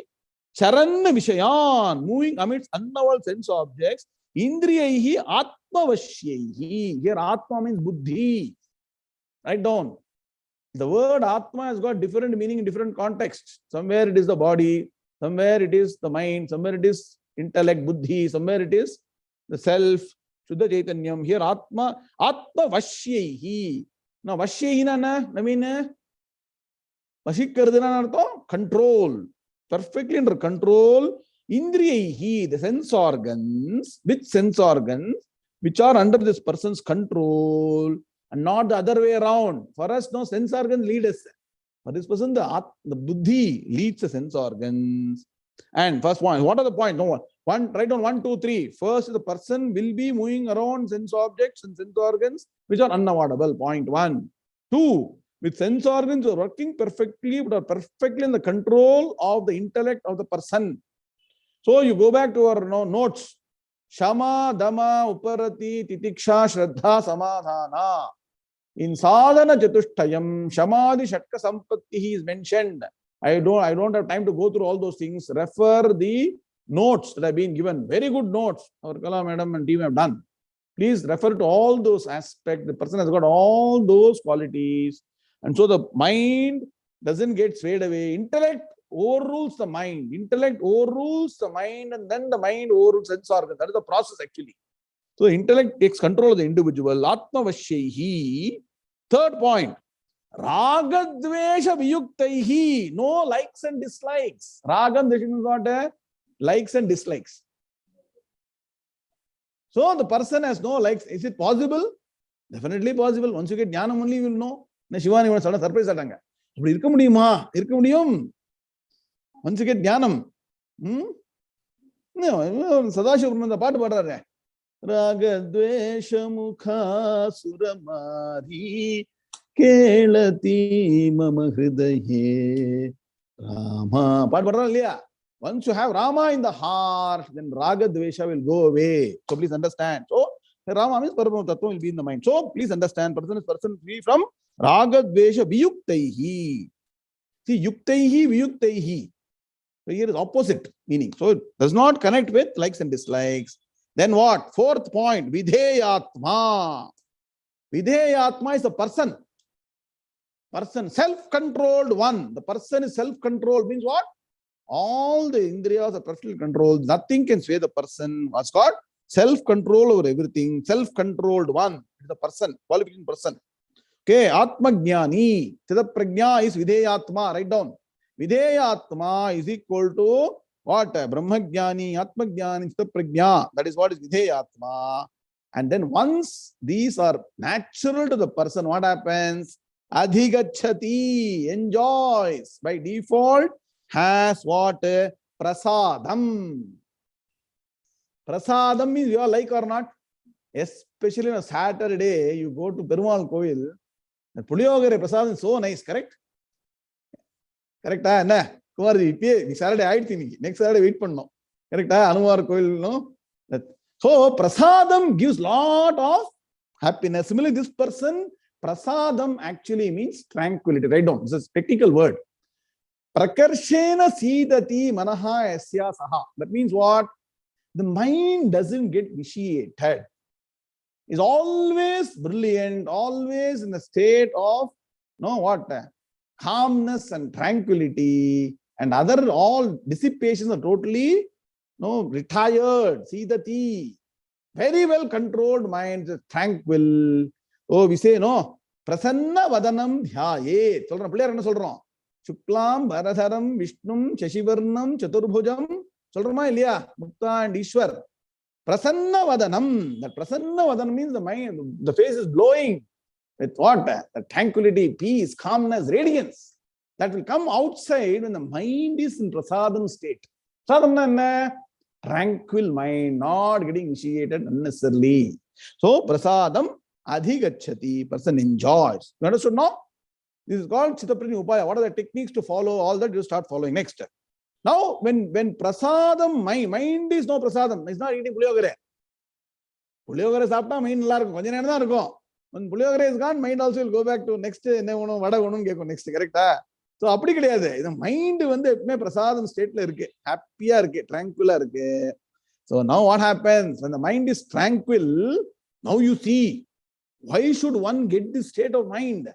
charan vishayan, moving amidst unavoidable sense objects. Indriyaihi atmavashyaihi. Here Atma means buddhi. Write down. The word Atma has got different meaning in different contexts. Somewhere it is the body, somewhere it is the mind, somewhere it is intellect, buddhi, somewhere it is the self, Shuddha Chaitanyam. Here Atma vashyaihi. Now vashyaihi I mean vashikkaradana control. perfectly under control. Indriyahi, the sense organs, which are under this person's control, and not the other way around. For us, no, sense organs lead us. For this person, the buddhi leads the sense organs. And first point, what are the points? No, one, write down 1, 2, 3. First, the person will be moving around sense objects and sense organs which are unavoidable. Point 1. 2, with sense organs are working perfectly, but are perfectly in the control of the intellect of the person. So you go back to our notes. Shama, Dama, Uparati, Titiksha, Shraddha, Samadhana. In Sadhana Chatushtayam, Shamadhi Shatka Sampatti is mentioned. I don't have time to go through all those things. Refer the notes that have been given. Very good notes our Kala madam and team have done. Please refer to all those aspects. The person has got all those qualities. And so the mind doesn't get swayed away. Intellect overrules the mind. Intellect overrules the mind, and then the mind overrules sense organ. That is the process actually. So intellect takes control of the individual. Atma Vashyehi. Third point. Ragadvesha viyuktaihi. No likes and dislikes. Ragam is not likes and dislikes. So the person has no likes. Is it possible? Definitely possible. Once you get jnanam only, you will know. Shivani was a surprise. Once you get jnanam, Sadashiva the part about Ragadvesha mukha suramari kelati mama hridaye Rama. Part about once you have Rama in the heart, then Raga Dvesha will go away. So please understand. So Rama means Parabrahma Tattva will be in the mind. So please understand, person is free from Raga Dvesha viyuktaihi. See, yuktaihi, viyuktaihi. So here is opposite meaning. So it does not connect with likes and dislikes. Then what? Fourth point, Vidheyatma. Vidheyatma is a person. Person, self-controlled one. The person is self-controlled means what? All the indriyas are perfectly controlled. Nothing can sway the person. What's got self-control over everything. Self-controlled one is the person, qualification person. Okay, Atma Jnani. Chidaprajna is Vidheyatma. Write down. Vidheyatma is equal to what? Brahma Jnani, Atma Jnani, Chidaprajna. That is what is Vidheyatma. And then once these are natural to the person, what happens? Adhigachati, enjoys. By default, has what? Prasadam. Prasadam means you are like or not. Especially on a Saturday, you go to Perumal Koil. The Puliyogare Prasadam is so nice, correct? Correct? Kumarji, Saturday, next Saturday, wait for no. Correct? Anumar Koil, no? So, Prasadam gives lot of happiness. Similarly, this person, Prasadam actually means tranquility. Write down. This is a technical word. Prakarshena sidati manaha yasya saha. That means what? The mind doesn't get vitiated. It's always brilliant, always in a state of calmness and tranquility, and other all dissipations are totally retired. Sidati. Very well controlled mind, tranquil. Oh, we say prasanna vadanam dhyaye. Solran player enna solron. Shuklam, Bharadharam, Vishnum, Shashivarnam, Chaturbhujam, Solrama Ilya, Mukta and Ishwar. Prasanna Vadanam. That Prasanna Vadanam means the mind, the face is glowing with what? The tranquility, peace, calmness, radiance. That will come outside when the mind is in Prasadam state. Prasadam, tranquil mind, not getting initiated unnecessarily. So, Prasadam Adhigachati, person enjoys. You understood now? This is called Chittaprajna Upaya. What are the techniques to follow? All that you start following. Next. Now, when prasadam, mind is no prasadam. It's not eating puliyogare. Puliyogare is after mind largo. When puliyogare is gone, mind also will go back to next. Next, correct? So, the mind is prasadam state. Happy, tranquil. So, now what happens? When the mind is tranquil, now you see, why should one get this state of mind?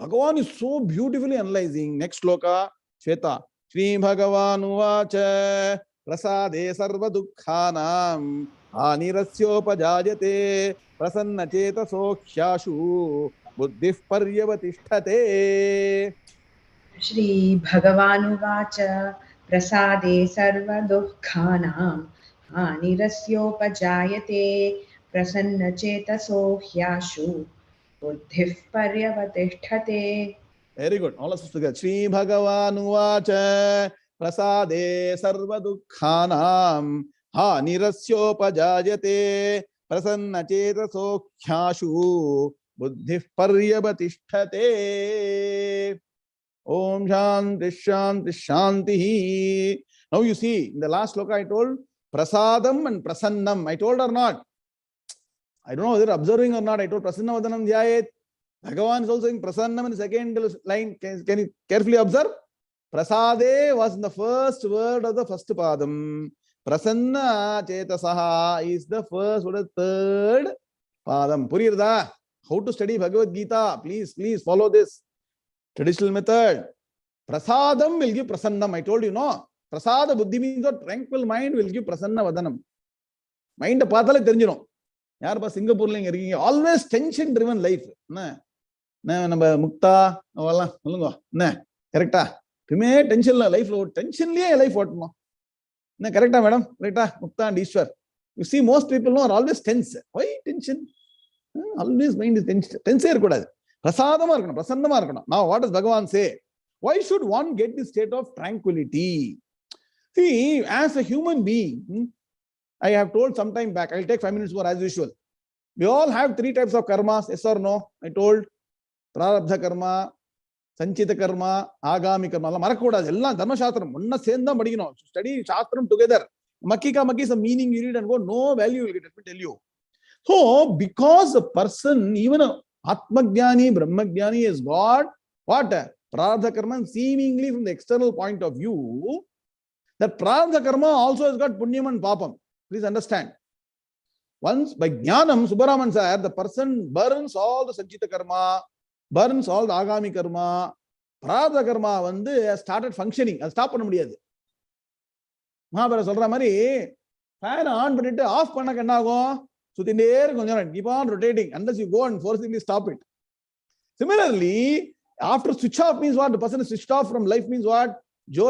Bhagavan is so beautifully analyzing. Next sloka, Shweta. Sri Bhagavan uvacha prasade sarva dukkhanam anirasyopajaayate prasanna cheta sokhyashu buddhih paryavatishthate. Shri Bhagavan uvacha prasade sarva dukkhanam hanirasyopajaayate prasanna chetaso hyashu buddhih paryavatishthate. Very good. All of us together. Sri Bhagavan Uvacha Prasade Sarva Dukkhanam Hanirasyopajayate Prasanna Chetaso Khyashu Buddhih Paryavatishthate. Om Shanti Shanti Shanti. Now you see, in the last sloka I told Prasadam and Prasannam. I told or not? I don't know whether observing or not. I told Prasannavadhanam Dhyayet. Bhagavan is also in Prasannam in the second line. Can you carefully observe? Prasade was in the first word of the first padam. Prasanna Chetasaha is the first word of the third padam. Puriyarda? How to study Bhagavad Gita? Please follow this traditional method. Prasadam will give Prasannam. I told you, no. Prasada Buddhi means a tranquil mind will give Prasanna Vadanam. Mind pathale therinjirum. Yaar pa Singapore la irukkinga. Always tension driven life. நம்ம முக்தா அவெல்லாம் சொல்லுங்க என்ன கரெக்டா எப்பவுமே டென்ஷன்ல லைஃப்ல டென்ஷன்லயே life ஓட்டணும் என்ன கரெக்டா மேடம் கரெக்டா Mukta and Eshwar you see most people are always tense. Why tension? Always mind is tense. Tense இருக்கக்கூடாது, பிரசாதமா இருக்கணும், பிரசன்னமா இருக்கணும். Now what does Bhagavan say? Why should one get this state of tranquility? See, as a human being, I have told some time back, I'll take 5 minutes more as usual. We all have 3 types of karmas, yes or no? I told Prarabdha karma, Sanchita karma, Agami karma. Marakoodas, ella Dharma Shastram, onna sendam padikano. Study Shastram together. Makki some meaning you read and go, no value you will get, let me tell you. So, because a person, even a Atmagyani, Brahmagyani has got what? Prarabdha karma, seemingly from the external point of view, that Prarabdha karma also has got Punyam and Papam. Please understand. Once by Jnanam, Subbaraman sir, the person burns all the Sanchita karma, burns all the Agami karma, Prarabdha karma has started functioning. I'll stop பண்ண முடியாது. மகாபாரத சொல்ற மாதிரி fan on பண்ணிட்டு of பண்ண என்ன ஆகும்? சுத்திட்டே இருக்கும் கொஞ்ச நேரம். Keep on rotating unless you go and forcibly stop it. Similarly, after switch off means what? The person is switched off from life means what? Jo,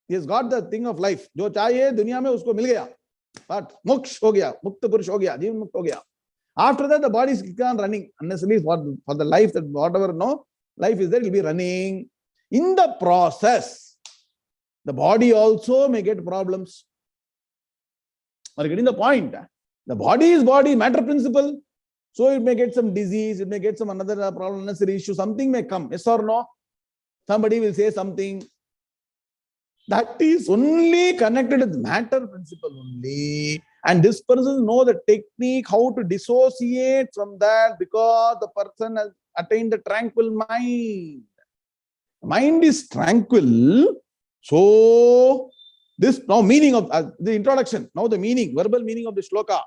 he has got the thing of life. Jo chahiye दुनिया में उसको मिल गया. But मोक्ष हो गया, मुक्त पुरुष हो गया, जीवन मुक्त हो गया. After that, the body is running unnecessarily for the life that whatever life is there, it will be running. In the process, the body also may get problems. Are you getting the point? The body is body, matter principle. So it may get some disease, it may get some another problem, unnecessary issue, something may come. Yes or no? Somebody will say something. That is only connected with matter principle only. And this person knows the technique how to dissociate from that because the person has attained the tranquil mind. Mind is tranquil. So, this now meaning of the introduction, now the meaning, verbal meaning of the shloka.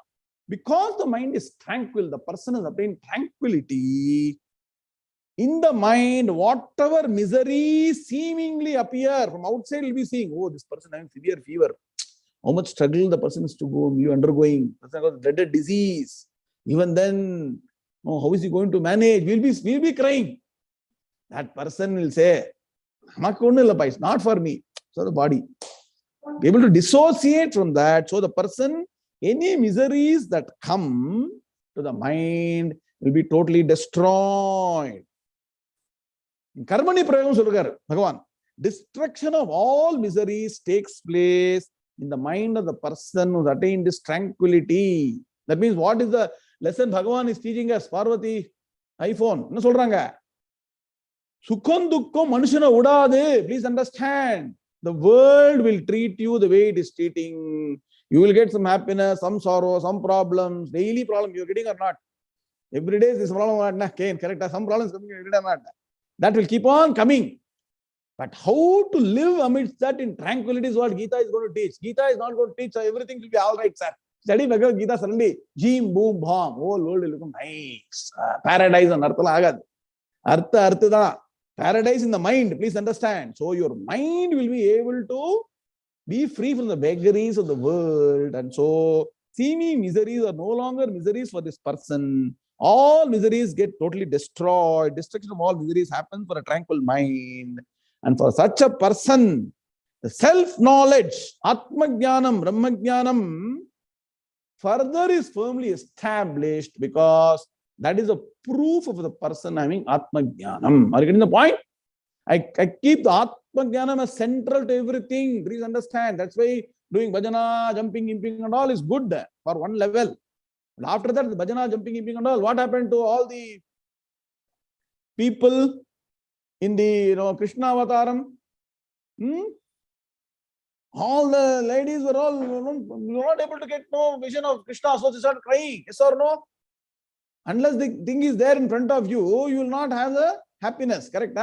Because the mind is tranquil, the person has attained tranquility. In the mind, whatever miseries seemingly appear from outside, will be seeing, oh, this person having severe fever. How much struggle the person is to go undergoing. Person has dreaded disease. Even then, oh, how is he going to manage? We'll be crying. That person will say, it's not for me. So the body. Be able to dissociate from that. So the person, any miseries that come to the mind will be totally destroyed. Karmani prayam sollugar Bhagavan. Destruction of all miseries takes place in the mind of the person who has attained this tranquility. That means what is the lesson Bhagavan is teaching us? Parvati, iPhone. Enna solranga? Sukham dukkam manushana udade. Please understand. The world will treat you the way it is treating. You will get some happiness, some sorrow, some problems, daily problems you are getting or not. Every day this problem, correct? Some problems coming every day or not. That will keep on coming. But how to live amidst that in tranquility is what Gita is going to teach. Gita is not going to teach, so everything will be all right, sir. Study Bhagavad Gita suddenly, Jim, boom, bomb, whole world will become nice. Paradise on earth. Artha da. Paradise in the mind, please understand. So your mind will be able to be free from the vagaries of the world. And so seeming miseries are no longer miseries for this person. All miseries get totally destroyed. Destruction of all miseries happens for a tranquil mind. And for such a person, The self-knowledge, Atma-jnanam, Brahma-jnanam, further is firmly established because that is a proof of the person having Atma-jnanam. Are you getting the point? I keep the Atma-jnanam as central to everything. Please understand. That's why doing bhajana, jumping, imping and all is good for one level. But after that, the bhajana, jumping, imping and all, what happened to all the people in the Krishna avataram? All the ladies were all not able to get no vision of Krishna, so they started crying. Yes or no? Unless the thing is there in front of you, you will not have the happiness. Correct?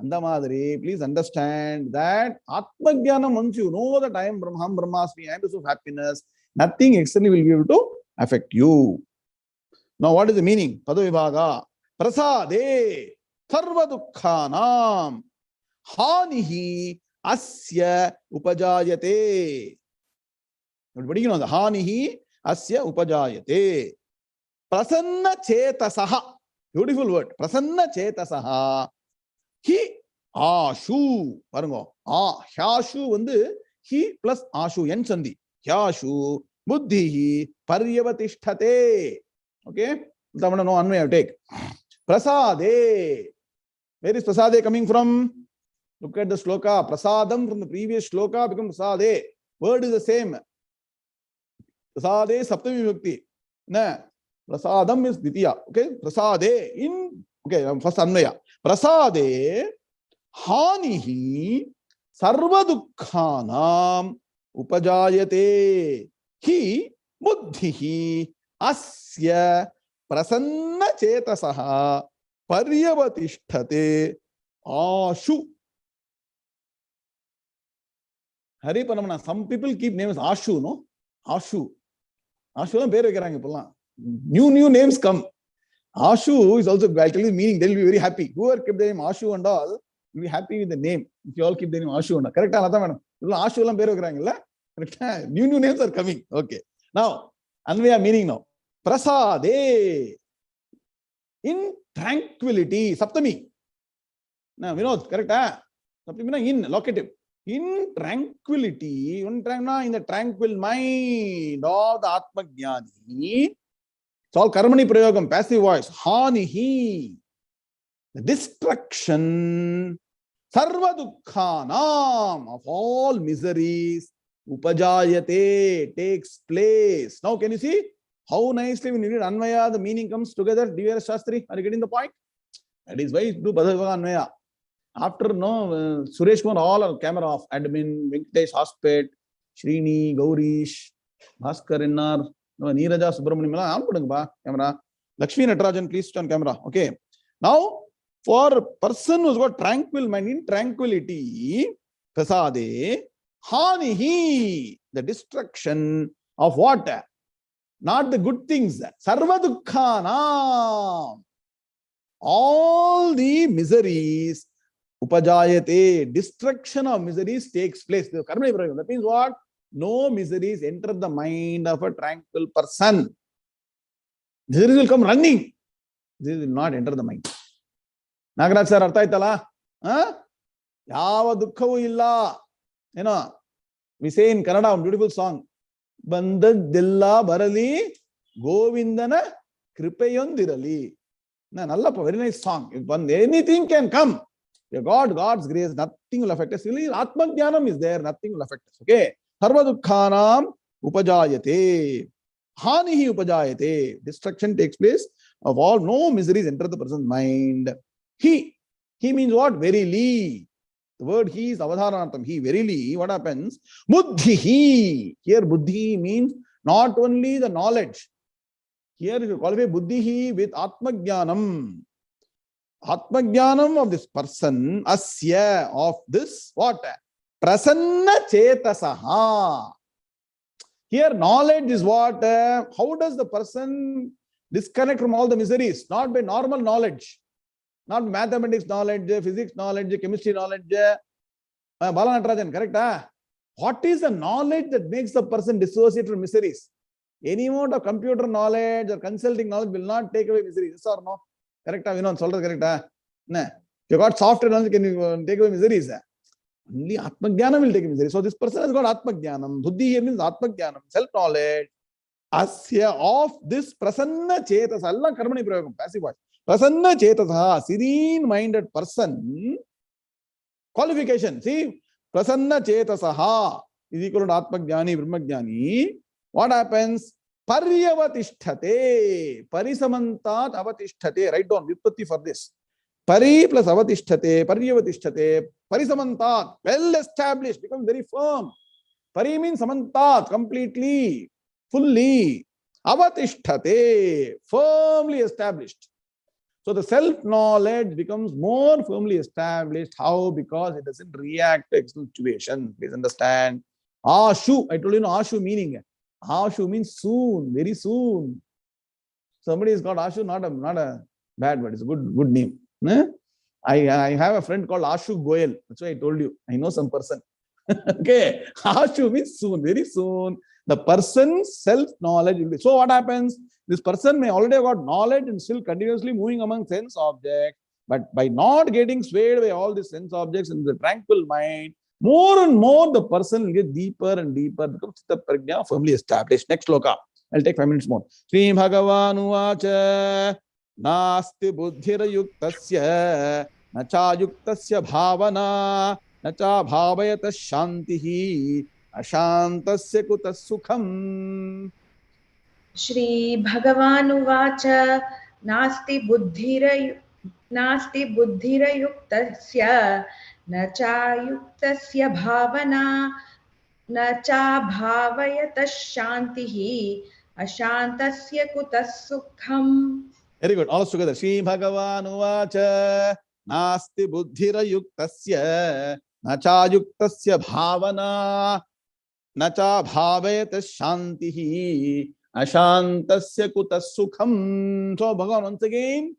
Andamadri, please understand that Atma-jnanam, once you know that I am Brahman, Brahmasmi, I am the source of happiness, nothing externally will be able to affect you. Now, what is the meaning? Padavibhaga. Prasade sarva dukkhanam hanihi asya upajayate. Everybody, you know the hanihi asya upajayate. Prasanna chetasaha. Beautiful word. Prasanna chetasaha. He ashu. Parungo. Hyashu vandu he plus ashu. N sandhi. Hyashu buddhihi paryavatishthate. Okay? No anvaya take. Prasade. Where is prasade coming from? Look at the shloka. Prasadam from the previous shloka becomes prasade. Word is the same. Prasade saptami vibhakti. Na. Prasadam is ditya. Okay? Prasade in. Okay, first anvaya. Prasade hanihi sarva dukkhanam upajayate. Hi buddhihi asya prasanna chetasaha paryavatishthate ashu. Hari Panamana, some people keep names Ashu, no? Ashu. Ashu is very good. New names come. Ashu is also, I'll tell you the meaning, they will be very happy. Whoever kept the name Ashu and all, will be happy with the name. If you all keep the name Ashu and all. Correct? Madam? Ashu is very good. New names are coming. Okay. Now, Anvaya meaning now. Prasade. In tranquility. Saptami. Now, Vinod, correct? Saptami in, locative. In tranquility, in the tranquil mind of the Atma-jnani. It's all karmani prayogam, passive voice. Hanihi. The destruction. Sarva dukkhanam. Of all miseries. Upajayate. Takes place. Now, can you see how nicely when you read Anvaya, the meaning comes together? D.V.R. Shastri, are you getting the point? That is why you do Bhadavaga Anvaya. After Suresh Kumar, all are camera off. Admin, Venkatesh, Hospet, Srini, Gaurish, Bhaskar, Innar, Neeraja, Subramaniam, camera. Lakshmi Natarajan, please turn camera. Okay. Now, for a person who's got tranquil mind, in tranquility, prasade, hanihi, the destruction of what? Not the good things. Sarva dukkhanam. All the miseries, upajayate, destruction of miseries takes place. That means what? No miseries enter the mind of a tranquil person. Miseries will come running. This will not enter the mind. Nagaraj sir, artha aitala? Yava dukkhavu illa. You know, we say in Kannada, a beautiful song. Bandadilla barali govindana kripayondirali. Very nice song. If anything can come, God's grace, nothing will affect us. Atma-jnanam is there, nothing will affect us. Okay. Sarva dukkhanam upajayate. Hanihi upajayate. Destruction takes place of all, no miseries enter the person's mind. He means what? Verily. The word he is avadharanartham. He, verily, what happens? Buddhihi. Here buddhi means not only the knowledge. Here if you qualify buddhihi with atma-jnanam. Atma-jnanam of this person, asya, of this, what? Prasanna chetasaha. Here knowledge is what? How does the person disconnect from all the miseries? Not by normal knowledge. Not mathematics knowledge, physics knowledge, chemistry knowledge. Bala Natarajan, correct? What is the knowledge that makes the person dissociate from miseries? Any amount of computer knowledge or consulting knowledge will not take away miseries. Yes or no? Correct? Correct? You got software knowledge, can you take away miseries? Only Atma Jnanam will take him seriously. So this person has got Atma Jnanam. Buddhi here means Atma Jnanam, self-knowledge. Asya of this prasanna chetas, Allah karmani prayogam, passive voice. Prasanna chetas, serene-minded person. Qualification, see, prasanna chetasaha is equal to Atma Jnani, Brahma Jnani. What happens? Paryavatishthate, parisamantat avatishthate. Write down Vyutpatti for this. Pari plus avatishthate, paryavatishthate, parisamantat, well established, becomes very firm. Pari means samantat, completely, fully. Avatishthate, firmly established. So the self-knowledge becomes more firmly established. How? Because it doesn't react to external situation. Please understand. Ashu, I told you, Ashu meaning. Ashu means soon, very soon. Somebody has got Ashu, not a bad word. It's a good name. I have a friend called Ashu Goyal. That's why I told you. I know some person. Okay. Ashu means soon, very soon. The person's self-knowledge will be. So what happens? This person may already have got knowledge and still continuously moving among sense objects. But by not getting swayed by all these sense objects in the tranquil mind, more and more the person will get deeper and deeper, becomes the prajna firmly established. Next sloka. I'll take 5 minutes more. Sri Bhagavan Uvacha Nasti Buddhira Yuktasya Nacha Yuktasya Bhavana Nacha Bhavayata Shantihi Ashantasya Kutas Sukham. Shri Bhagavan Uvacha Nasti Buddhira Yuktasya Nacha Yuktasya Bhavana Nacha Bhavayata Shantihi Ashantasya Kutas Sukham. Very good. All together. Sri Bhagavan Uvacha Nasti Buddhira Yuktasya Nacha Yuktasya Bhavana Nacha Bhavayata Shantihi Ashantasya Kutas Sukham. So Bhagavan once again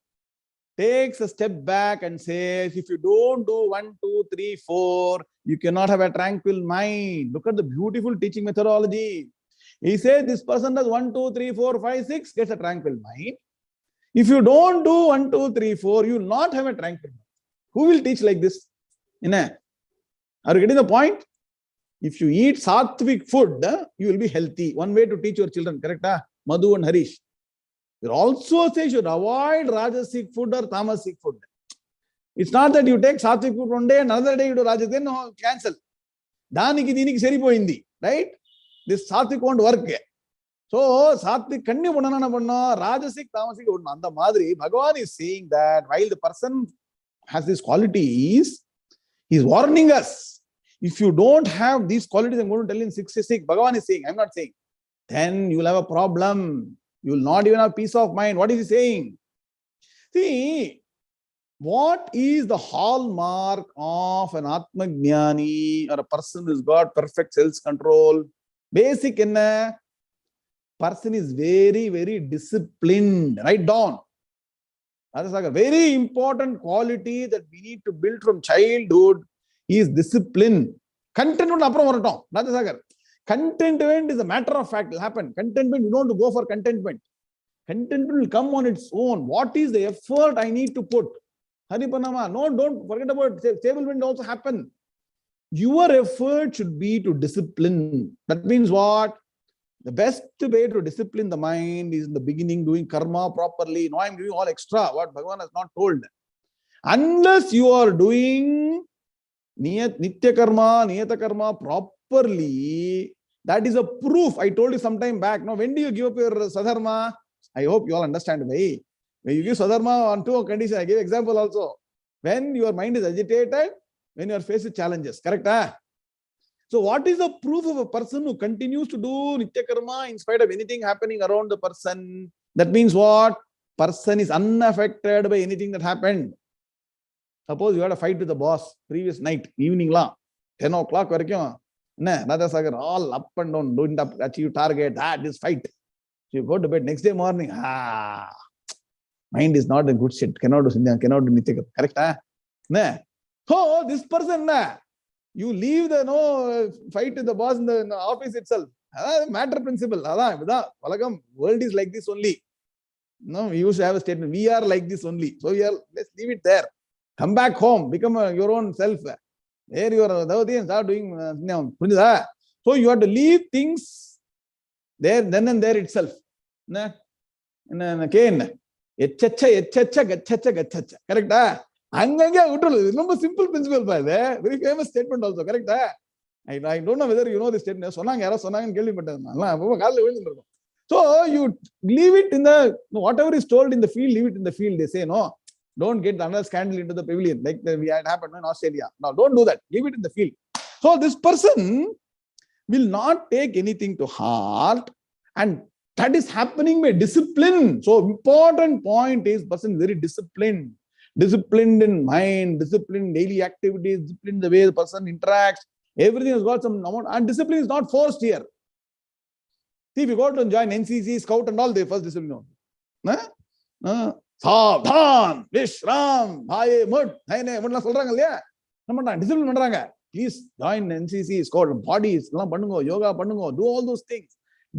takes a step back and says, if you don't do 1, 2, 3, 4, you cannot have a tranquil mind. Look at the beautiful teaching methodology. He says this person does 1, 2, 3, 4, 5, 6, gets a tranquil mind. If you don't do 1, 2, 3, 4, you will not have a tranquil mind. Who will teach like this? Are you getting the point? If you eat sattvic food, you will be healthy. One way to teach your children, correct? Madhu and Harish. You also say you should avoid rajasic food or tamasic food. It's not that you take sattvic food one day and another day you do rajasic, then no, cancel. Daniki diniki seri poindi, right? This sattvic won't work. So sattvic kanni panna rajasic tamasic onna. Anda madri Bhagavan is saying that while the person has these qualities, he is warning us. If you don't have these qualities, I'm going to tell you in 66, Bhagavan is saying, I'm not saying, then you will have a problem. You will not even have peace of mind. What is he saying? See, what is the hallmark of an Atma Jnani or a person who's got perfect self-control? Basic in a person is very, very disciplined. Write down. That's like a very important quality that we need to build from childhood is discipline. Contentment appuram varatum. Radhasagar. Contentment is a matter of fact. It will happen. Contentment, you don't go for contentment. Contentment will come on its own. What is the effort I need to put? Haripanama. No, don't forget about it. Stable wind also happen. Your effort should be to discipline. That means what? The best way to discipline the mind is in the beginning doing karma properly. Now I'm giving all extra, what Bhagavan has not told. Unless you are doing nitya karma, niyata karma properly, that is a proof. I told you some time back. Now, when do you give up your sadharma? I hope you all understand why. When you give sadharma on two conditions, I gave example also. When your mind is agitated, when you are faced with challenges. Correct? So what is the proof of a person who continues to do nitya karma in spite of anything happening around the person? That means what? Person is unaffected by anything that happened. Suppose you had a fight with the boss previous night, evening la, 10 o'clock, all up and down, don't achieve target, this fight. So you go to bed next day morning, mind is not in good shit, cannot do Sandhya, cannot do nitya karma. Correct? So this person, you leave the fight with the boss in the office itself. Matter principle. World is like this only. No, we used to have a statement. We are like this only. So let's leave it there. Come back home. Become your own self. There you are, Davati, and start doing. So you have to leave things there, then and there itself. Correct? Remember simple principle by there. Very famous statement also. Correct? I don't know whether you know this statement. So you leave it in the, whatever is told in the field, leave it in the field. They say, no, don't get another scandal into the pavilion like we had happened in Australia. Now, don't do that. Leave it in the field. So this person will not take anything to heart, and that is happening by discipline. So important point is person is very disciplined. Disciplined in mind, disciplined daily activities, disciplined the way the person interacts. Everything has got some amount, and discipline is not forced here. See, if you go to join NCC, Scout and all, they first discipline. Savdhan, Vishram, Bhaye, Mud, Haine, Mudla சொல்றாங்க இல்லையா? நம்ம discipline பண்றாங்க. Please join NCC, Scout, bodies, yoga, do all those things.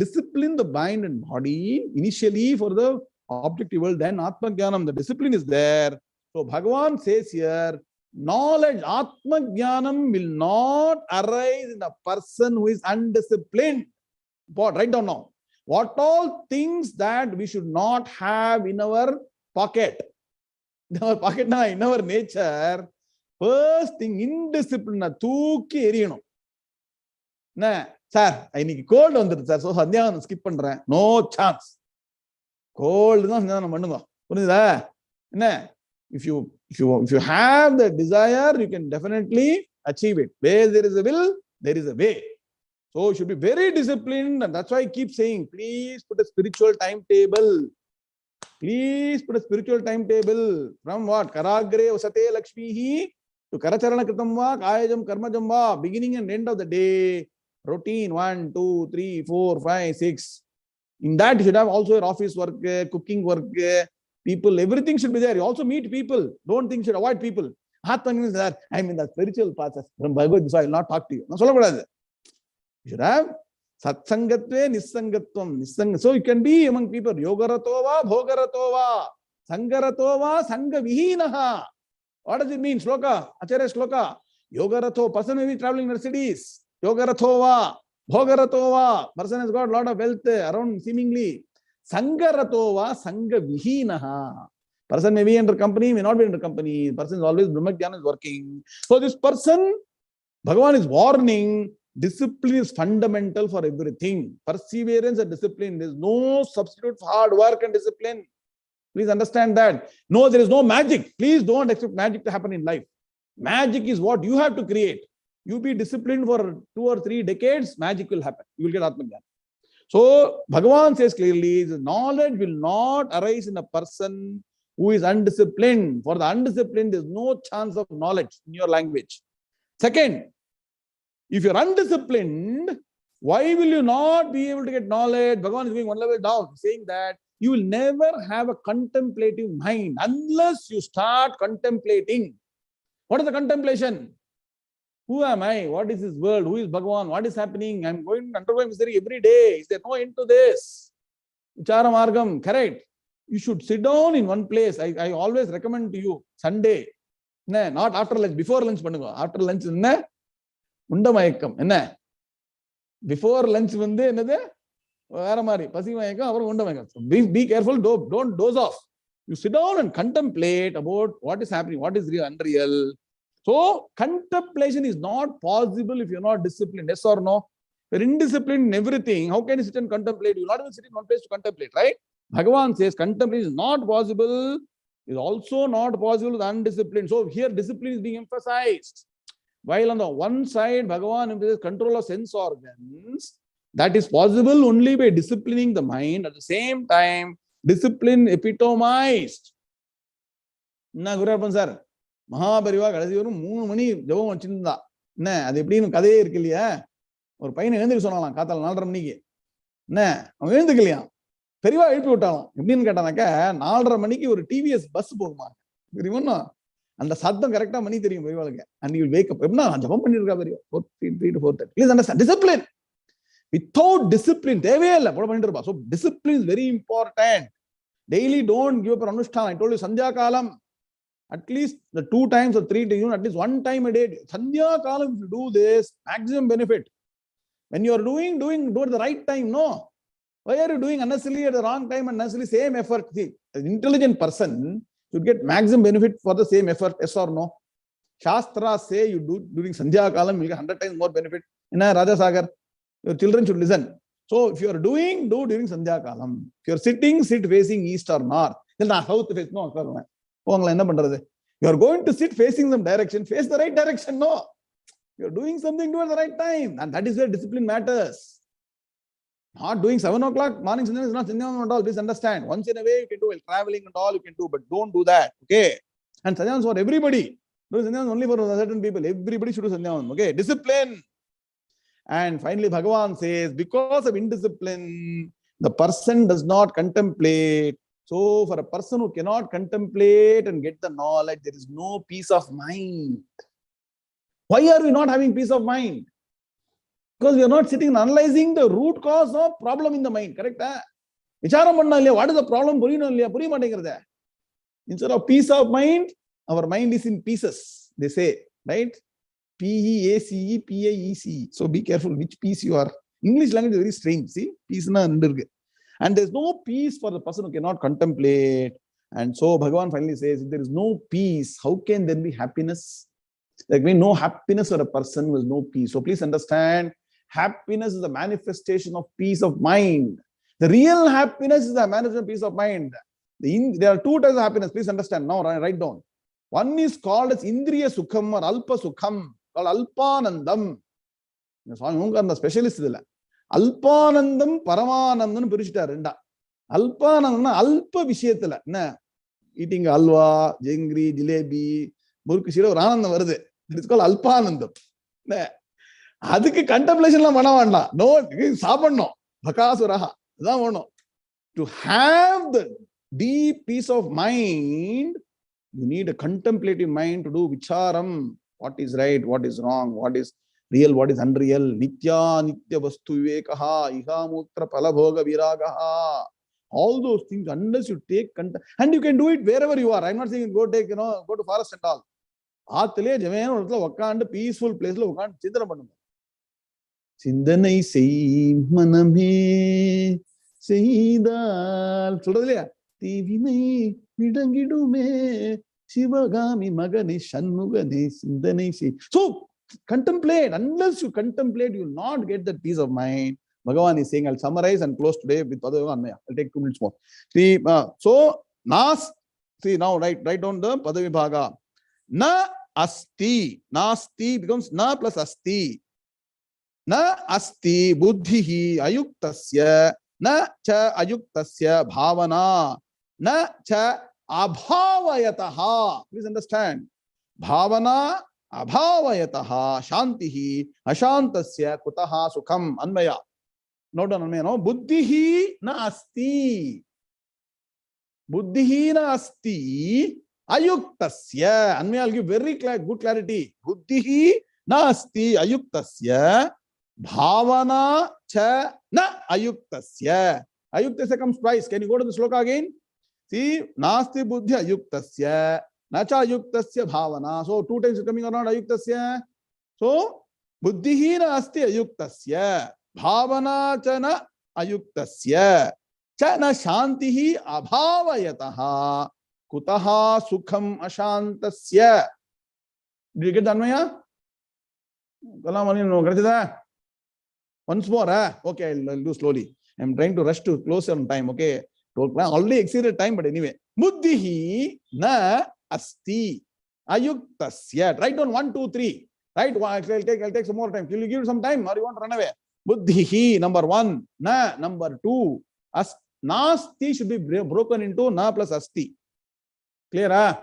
Discipline the mind and body initially for the objective world, then Atma Jnanam, the discipline is there. So Bhagavan says here, knowledge, Atma Jnanam will not arise in a person who is undisciplined. Write down now. What all things that we should not have in our pocket? In our pocket, in our nature, first thing, indiscipline. தூக்கி எறியணும். Sir, இன்னைக்கு cold வந்துருக்கு சார். So சந்தியாவந்தனம் ஸ்கிப் பண்றேன். No chance. Cold தான் சந்தியாவந்தனம் பண்ணுங்க. புரியுதா? என்ன? If you have the desire, you can definitely achieve it. Where there is a will, there is a way. So you should be very disciplined, and that's why I keep saying, please put a spiritual timetable. Please put a spiritual timetable. From what? Karagre usate lakshmihi to karacharana kritam va kayajam karmajam va. Beginning and end of the day. Routine 1, 2, 3, 4, 5, 6. In that, you should have also your office work, cooking work, people, everything should be there. You also meet people. Don't think you should avoid people. Atman means that I'm in the spiritual path. From Bhagavad Gita, I will not talk to you. You should have satsangatve nissangatvam. So you can be among people. Yogaratova, bhogaratova, sangaratova, sangavihinaha. What does it mean? Shloka, Acharya Shloka. Yogarato, person may be traveling Mercedes. Yogaratova, bhogaratova, person has got a lot of wealth around seemingly. Sangaratova, sangavihinaha. Person may be under company, may not be under company. Person is always Brahmavidya is working. So this person, Bhagavan is warning, discipline is fundamental for everything. Perseverance and discipline. There is no substitute for hard work and discipline. Please understand that. No, there is no magic. Please don't expect magic to happen in life. Magic is what you have to create. You be disciplined for 2 or 3 decades, magic will happen. You will get Atman Jnana. So Bhagavan says clearly, the knowledge will not arise in a person who is undisciplined. For the undisciplined, there is no chance of knowledge in your language. Second, if you're undisciplined, why will you not be able to get knowledge? Bhagavan is going one level down, saying that you will never have a contemplative mind unless you start contemplating. What is the contemplation? Who am I? What is this world? Who is Bhagavan? What is happening? I'm going to undergo misery every day. Is there no end to this? Vichara Margam, correct. You should sit down in one place. I always recommend to you, Sunday. Not after lunch, before lunch. After lunch, Undamayakam. Before lunch, be careful, don't doze off. You sit down and contemplate about what is happening, what is real, unreal. So contemplation is not possible if you're not disciplined. Yes or no? You're indisciplined in everything. How can you sit and contemplate? You'll not even sit in one place to contemplate, right? Bhagavan says contemplation is not possible. Is also not possible with undisciplined. So here discipline is being emphasized. While on the one side, Bhagavan emphasizes control of sense organs. That is possible only by disciplining the mind. At the same time, discipline epitomized. Na Guru sir. Mahaperiyava கடைசி வரும் 3 மணி ஜபம் வச்சிருந்தா. என்ன அது எப்படின்னு கதையே இருக்கு இல்லையா? ஒரு பையனை எழுந்துக்க சொன்னாலாம் காத்தால 4:30 மணிக்கு. என்ன அவன் எழுந்துக்கலையா? பெரியவா எழுப்பி விட்டாலாம். எப்படின்னு கேட்டானாக்கா 4:30 மணிக்கு ஒரு டிவிஎஸ் பஸ் போகுமா தெரியுமா? அந்த சத்தம் கரெக்டா மணி தெரியும் பெரியவாளுக்கு. And you will wake up. எப்படின்னா ஜபம் பண்ணிருக்கா பெரியவா 3 to 4:30. Please understand discipline. Without discipline தேவையே இல்லை போட பண்ணிட்டு இருப்பா. So discipline is very important. Daily don't give up an anushthan. I told you Sandhya Kalam. At least the 2 times or 3 times, at least 1 time a day. Sandhya kalam, if you do this, maximum benefit. When you are do it at the right time, no. Why are you doing unnecessarily at the wrong time and unnecessarily same effort? See, an intelligent person should get maximum benefit for the same effort, yes or no? Shastras say you do during Sandhya kalam, you will get 100 times more benefit. In a Raja Sagar, your children should listen. So if you are do during Sandhya kalam. If you are sitting, sit facing east or north. Then south face, no. You are going to sit facing some direction, face the right direction, no. You are doing something, do at the right time. And that is where discipline matters. Not doing 7 o'clock morning Sandhya is not Sandhya at all. Please understand. Once in a way you can do, while traveling and all you can do, but don't do that. Okay. And Sandhya is for everybody. No, Sandhya is only for certain people. Everybody should do Sandhya. Okay. Discipline. And finally, Bhagavan says, because of indiscipline, the person does not contemplate. So for a person who cannot contemplate and get the knowledge, there is no peace of mind. Why are we not having peace of mind? Because we are not sitting and analyzing the root cause of problem in the mind. Correct? What is the problem? Instead of peace of mind, our mind is in pieces, they say. Right? P-E-A-C-E, P-A-E-C. So be careful which piece you are. English language is very strange. See? Peace na andirge. And there's no peace for the person who cannot contemplate. And so Bhagavan finally says, if there is no peace, how can there be happiness? Like we no happiness for a person who has no peace. So please understand, happiness is a manifestation of peace of mind. The real happiness is a manifestation of peace of mind. There are 2 types of happiness. Please understand. Now write down. One is called as Indriya Sukham or Alpa Sukham, called Alpanandam. The specialist is Alpanandam, Paramanandam, Purishita. Alpanandam, Alpa Vishetala. Eating alva, jengri, jilebi, Murkushira, Rananda. It's called Alpanandam. That's contemplation. No, Sabano, Bhakasuraha. To have the deep peace of mind, you need a contemplative mind to do vicharam. What is right, what is wrong, what is real, what is unreal. Nitya, nitya vastu vivekaha, iha mutra palabhoga viragaha. All those things, unless you take content, and you can do it wherever you are. I'm not saying go take, go to forest and all. Peaceful place. Sindanai sei maname seidal. Solradhilaya. Tivinai vidangidume Shivagami magani shanmugani sindanai sei. So contemplate. Unless you contemplate, you will not get that peace of mind. Bhagavan is saying, I'll summarize and close today with Padavibhaga. I'll take 2 minutes more. See, so nas. See now, write down the Padavibhaga. Na asti. Nasti becomes na plus asti. Na asti buddhihi ayuktasya. Na cha ayuktasya bhavana. Na cha abhavayataha. Please understand. Bhavana abhavayataha shantihi ashantasya kutaha sukham. Anvaya. Note down Anvaya. No? Buddhihi na asti. Buddhihi na asti. Ayuktasya. Anvaya, I'll give very good clarity. Buddhihi na asti ayuktasya. Bhavana cha na ayuktasya. Ayuktasya comes twice. Can you go to the sloka again? See, nasti buddhi ayuktasya. Na cha ayuktasya bhavana. So 2 times coming around ayuktasya. So buddhihi na asti ayuktasya. Bhavana cha na ayuktasya. Cha na shantihi abhavayataha. Kutaha sukham ashantasya. Did you get the Anvaya? Once more, okay, I'll do slowly. I'm trying to rush to close on time, okay? Already exceeded time, but anyway. Buddhihi na asti ayuktasya. Write down 1, 2, 3. Right? I'll take some more time. Will you give some time or you want to run away? Buddhihi, number 1. Na, number 2. Nasti should be broken into na plus asti. Clear?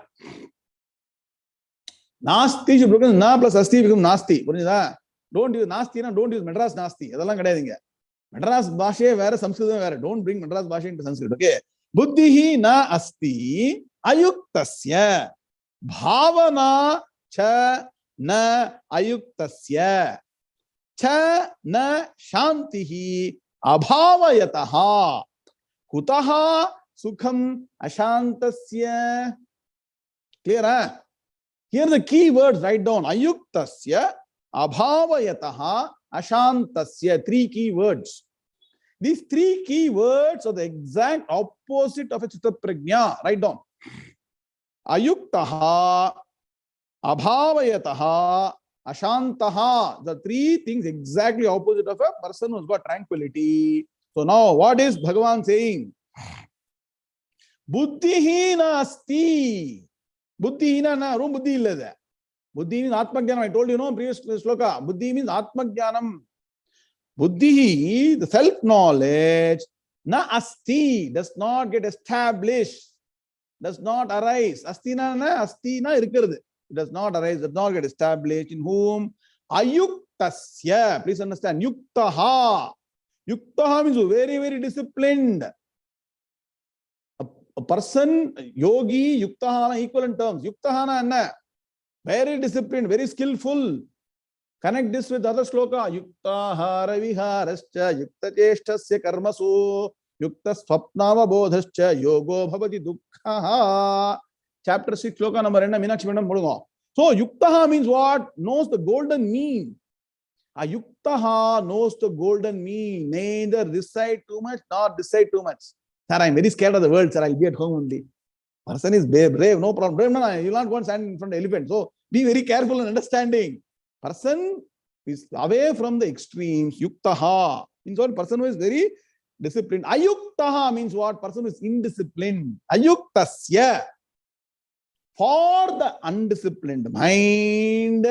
Nasti should be broken into na plus asti becomes nasti. Don't use nasti, don't use Madras nasti. Madras bhashe vera, Sanskritam vera. Don't bring Madras bhashe into Sanskrit. Okay. Buddhihi na asti ayuktasya. Bhavana cha na ayuktasya. Cha na shantihi abhavayataha. Kutaha sukham ashantasya. Clear, huh? Here the key words, write down. Ayuktasya, abhavayataha, ashantasya. 3 key words. These 3 key words are the exact opposite of a chitta prajna. Write down. Ayuktaha, abhavayataha, ashantaha. The 3 things exactly opposite of a person who's got tranquility. So now what is Bhagavan saying? Buddhihina asti. Buddhihina na, room buddhi illa there. Buddhi means Atmajnanam. I told you, previous sloka. Buddhi means Atmajnanam. Buddhi, the self-knowledge, na asti, does not get established, does not arise. Astina na irukkiradhu. It does not arise, does not get established. In whom? Ayuktasya. Please understand. Yuktaha. Yuktaha means very, very disciplined. A person, yogi, yuktahana, equivalent terms. Yuktahana anna. Very disciplined, very skillful. Connect this with other sloka. Yuktahara viharascha, yukta cheshtasya karmasu, yukta swapnava bodhascha, yogo bhavati dukkhaha. Chapter 6, sloka number 2, Meenakshi Madam Mudunga. So, yuktaha means what? Knows the golden mean. A yuktaha knows the golden mean. Neither this side too much, nor this side too much. Sir, I am very scared of the world, sir. I'll be at home only. Person is brave, no problem. Brave, no, you will not go and stand in front of the elephant. So, be very careful in understanding. Person is away from the extremes. Yuktaha means what? Person who is very disciplined. Ayuktaha means what? Person who is indisciplined. Ayuktasya. For the undisciplined mind,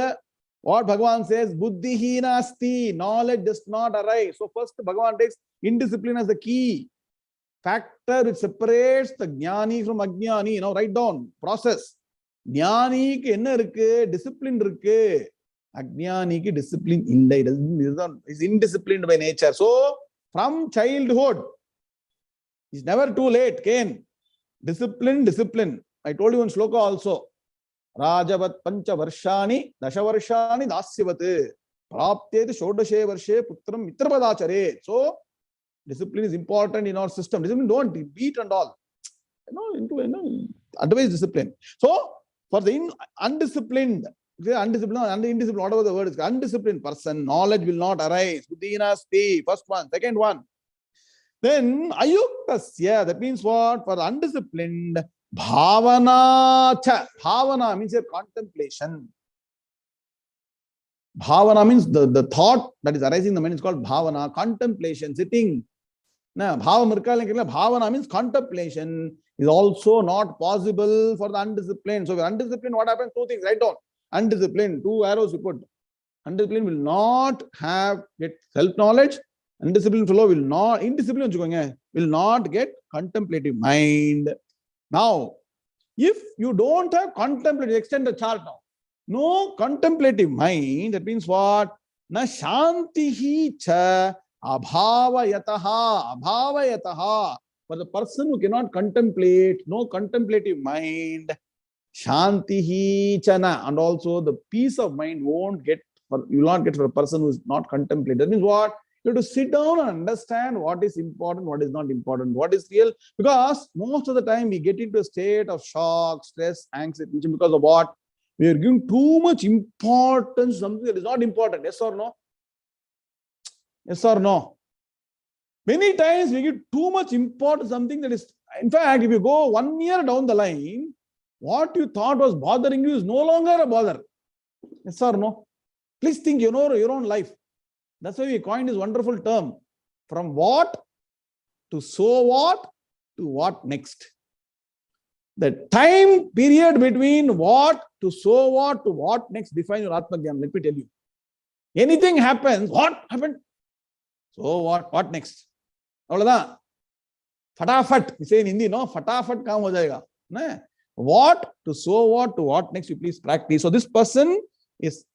what Bhagavan says, buddhihina asti, knowledge does not arise. So first Bhagavan takes indiscipline as the key factor which separates the jnani from ajnani. Now write down, process. Jnani ki enna irukku? Discipline irukku. Ajnani ki discipline illa. Is indisciplined by nature. So from childhood, it's never too late. Cain, discipline. I told you in sloka also. Rajavat pancha varshani, dasha varshani dasyavat. Praptet shodashe varshe putram mitrapadachare. So discipline is important in our system. Discipline, don't beat and all. Otherwise discipline. So for the undisciplined, indisciplined, whatever the word is, undisciplined person, knowledge will not arise. Buddhina sti, first one. Second one. Then ayuktasya, that means what? For the undisciplined, bhavana cha. Bhavana means a contemplation. Bhavana means the thought that is arising in the mind is called bhavana. Contemplation, sitting. Bhavana means contemplation is also not possible for the undisciplined. So, if undisciplined, what happens? 2 things, write down. Undisciplined, 2 arrows you put. Undisciplined will not get self-knowledge. Undisciplined fellow will not, indisciplined will not get contemplative mind. Now, if you don't have contemplative, extend the chart now. No contemplative mind, that means what? Na shantihi cha abhavayataha. Abhavayataha. For the person who cannot contemplate, no contemplative mind, shantihi chana. And also the peace of mind you will not get for a person who is not contemplative. That means what? You have to sit down and understand what is important, what is not important, what is real. Because most of the time we get into a state of shock, stress, anxiety, because of what? We are giving too much importance to something that is not important. Yes or no? Yes or no? Many times we give too much importance to something that is, in fact, if you go 1 year down the line, what you thought was bothering you is no longer a bother. Yes or no? Please think, your own life. That's why we coined this wonderful term. From what to so what to what next. The time period between what to so what to what next define your Atma Jnana. Let me tell you. Anything happens, what happened? So what next? Fatafat. We say in Hindi, no? Fatafat kaam ho jayega. What to so what to what next, you please practice. So this person is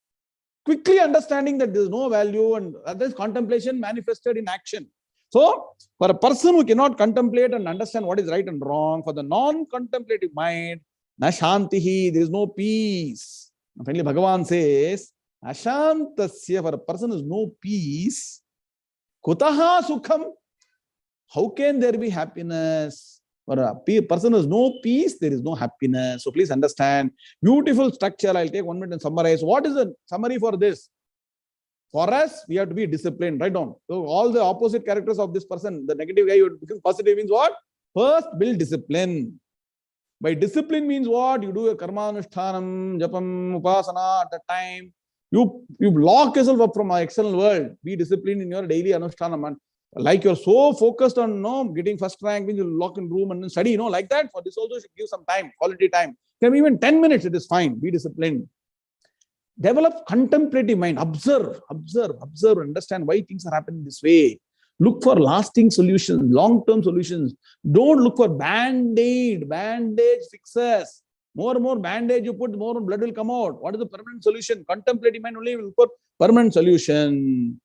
quickly understanding that there is no value, and that is contemplation manifested in action. So, for a person who cannot contemplate and understand what is right and wrong, for the non-contemplative mind, na shantihi, there is no peace. Finally, Bhagavan says, ashantasya, for a person who has no peace, kutaha sukham, how can there be happiness? For a person who has no peace, there is no happiness. So please understand. Beautiful structure. I'll take 1 minute and summarize. What is the summary for this? For us, we have to be disciplined. Write down. So all the opposite characters of this person, the negative guy, you become positive means what? First, build discipline. By discipline means what? You do a karma anushtanam, japam, upasana at that time. You lock yourself up from our external world. Be disciplined in your daily anushtanam. Like you're so focused on getting first rank, means you lock in room and then study, like that. For this also you should give some time, quality time. Can be even 10 minutes, it is fine. Be disciplined. Develop contemplative mind. Observe, understand why things are happening this way. Look for lasting solutions, long-term solutions. Don't look for band-aid fixes. More and more bandage you put, more blood will come out. What is the permanent solution? Contemplative mind only will look for permanent solution.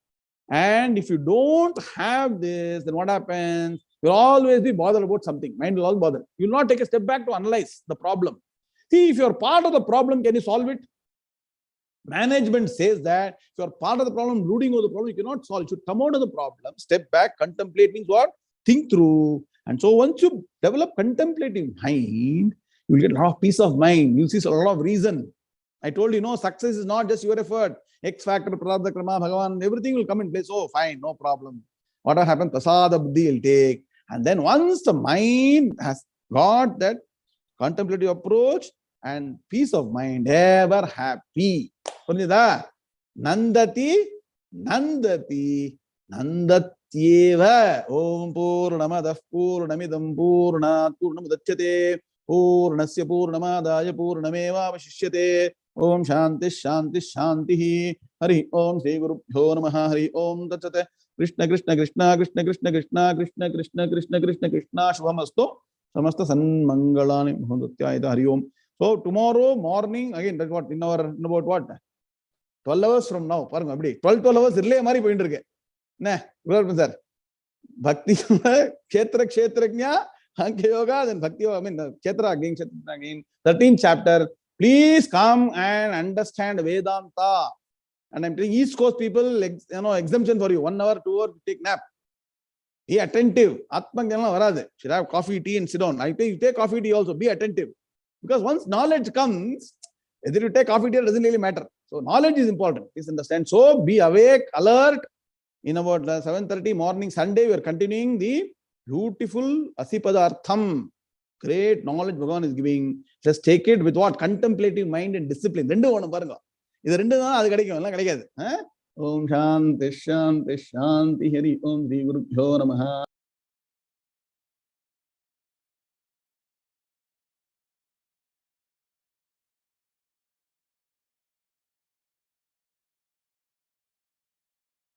And if you don't have this, then what happens? You'll always be bothered about something. Mind will always bother. You will not take a step back to analyze the problem. See, if you're part of the problem, can you solve it? Management says that if you're part of the problem, brooding over the problem, you cannot solve it. You should come out of the problem, step back, contemplate means what? Think through. And so once you develop contemplative mind, you will get a lot of peace of mind. You'll see a lot of reason. I told you, success is not just your effort. X factor, prarabdha krama, Bhagavan, everything will come in place. Oh, fine, no problem. What will happen? Prasada buddhi will take. And then once the mind has got that contemplative approach and peace of mind, ever happy. Nandati, nandatyeva. Om purnamadah purnamidam purnat purnamudachyate. Purnasya purnamadaya purnameva avashishyate. Om shanti shanti shanti. Hari Om Sri Gurubhyo Namaha. Hari Om Tatsate. Krishna Krishna Krishna Krishna Krishna Krishna Krishna Krishna Krishna Krishna Krishna Shubhamastu. Samasta Sanmangalani Muhandatyaida. Hari Om. So tomorrow morning, again, that's what, in about what? 12 hours from now. 12 hours relay mari pointu irukke. Sir. Bhakti Kshetrajna, Hankya Yoga, then Bhakti Yoga, Kshetra again, 13th chapter. Please come and understand Vedanta. And I'm telling East Coast people, exemption for you. 1 hour, 2 hours, take nap. Be attentive. Atman should have coffee, tea, and sit down. I think you take coffee, tea also. Be attentive. Because once knowledge comes, whether you take coffee, tea, it doesn't really matter. So knowledge is important. Please understand. So be awake, alert. In about 7:30 morning, Sunday, we are continuing the beautiful Asipadartham. Great knowledge Bhagavan is giving. Just take it with what? Contemplative mind and discipline. Om Shanti Shanti Shanti. Hari Om Sri Gurubhyo Namaha.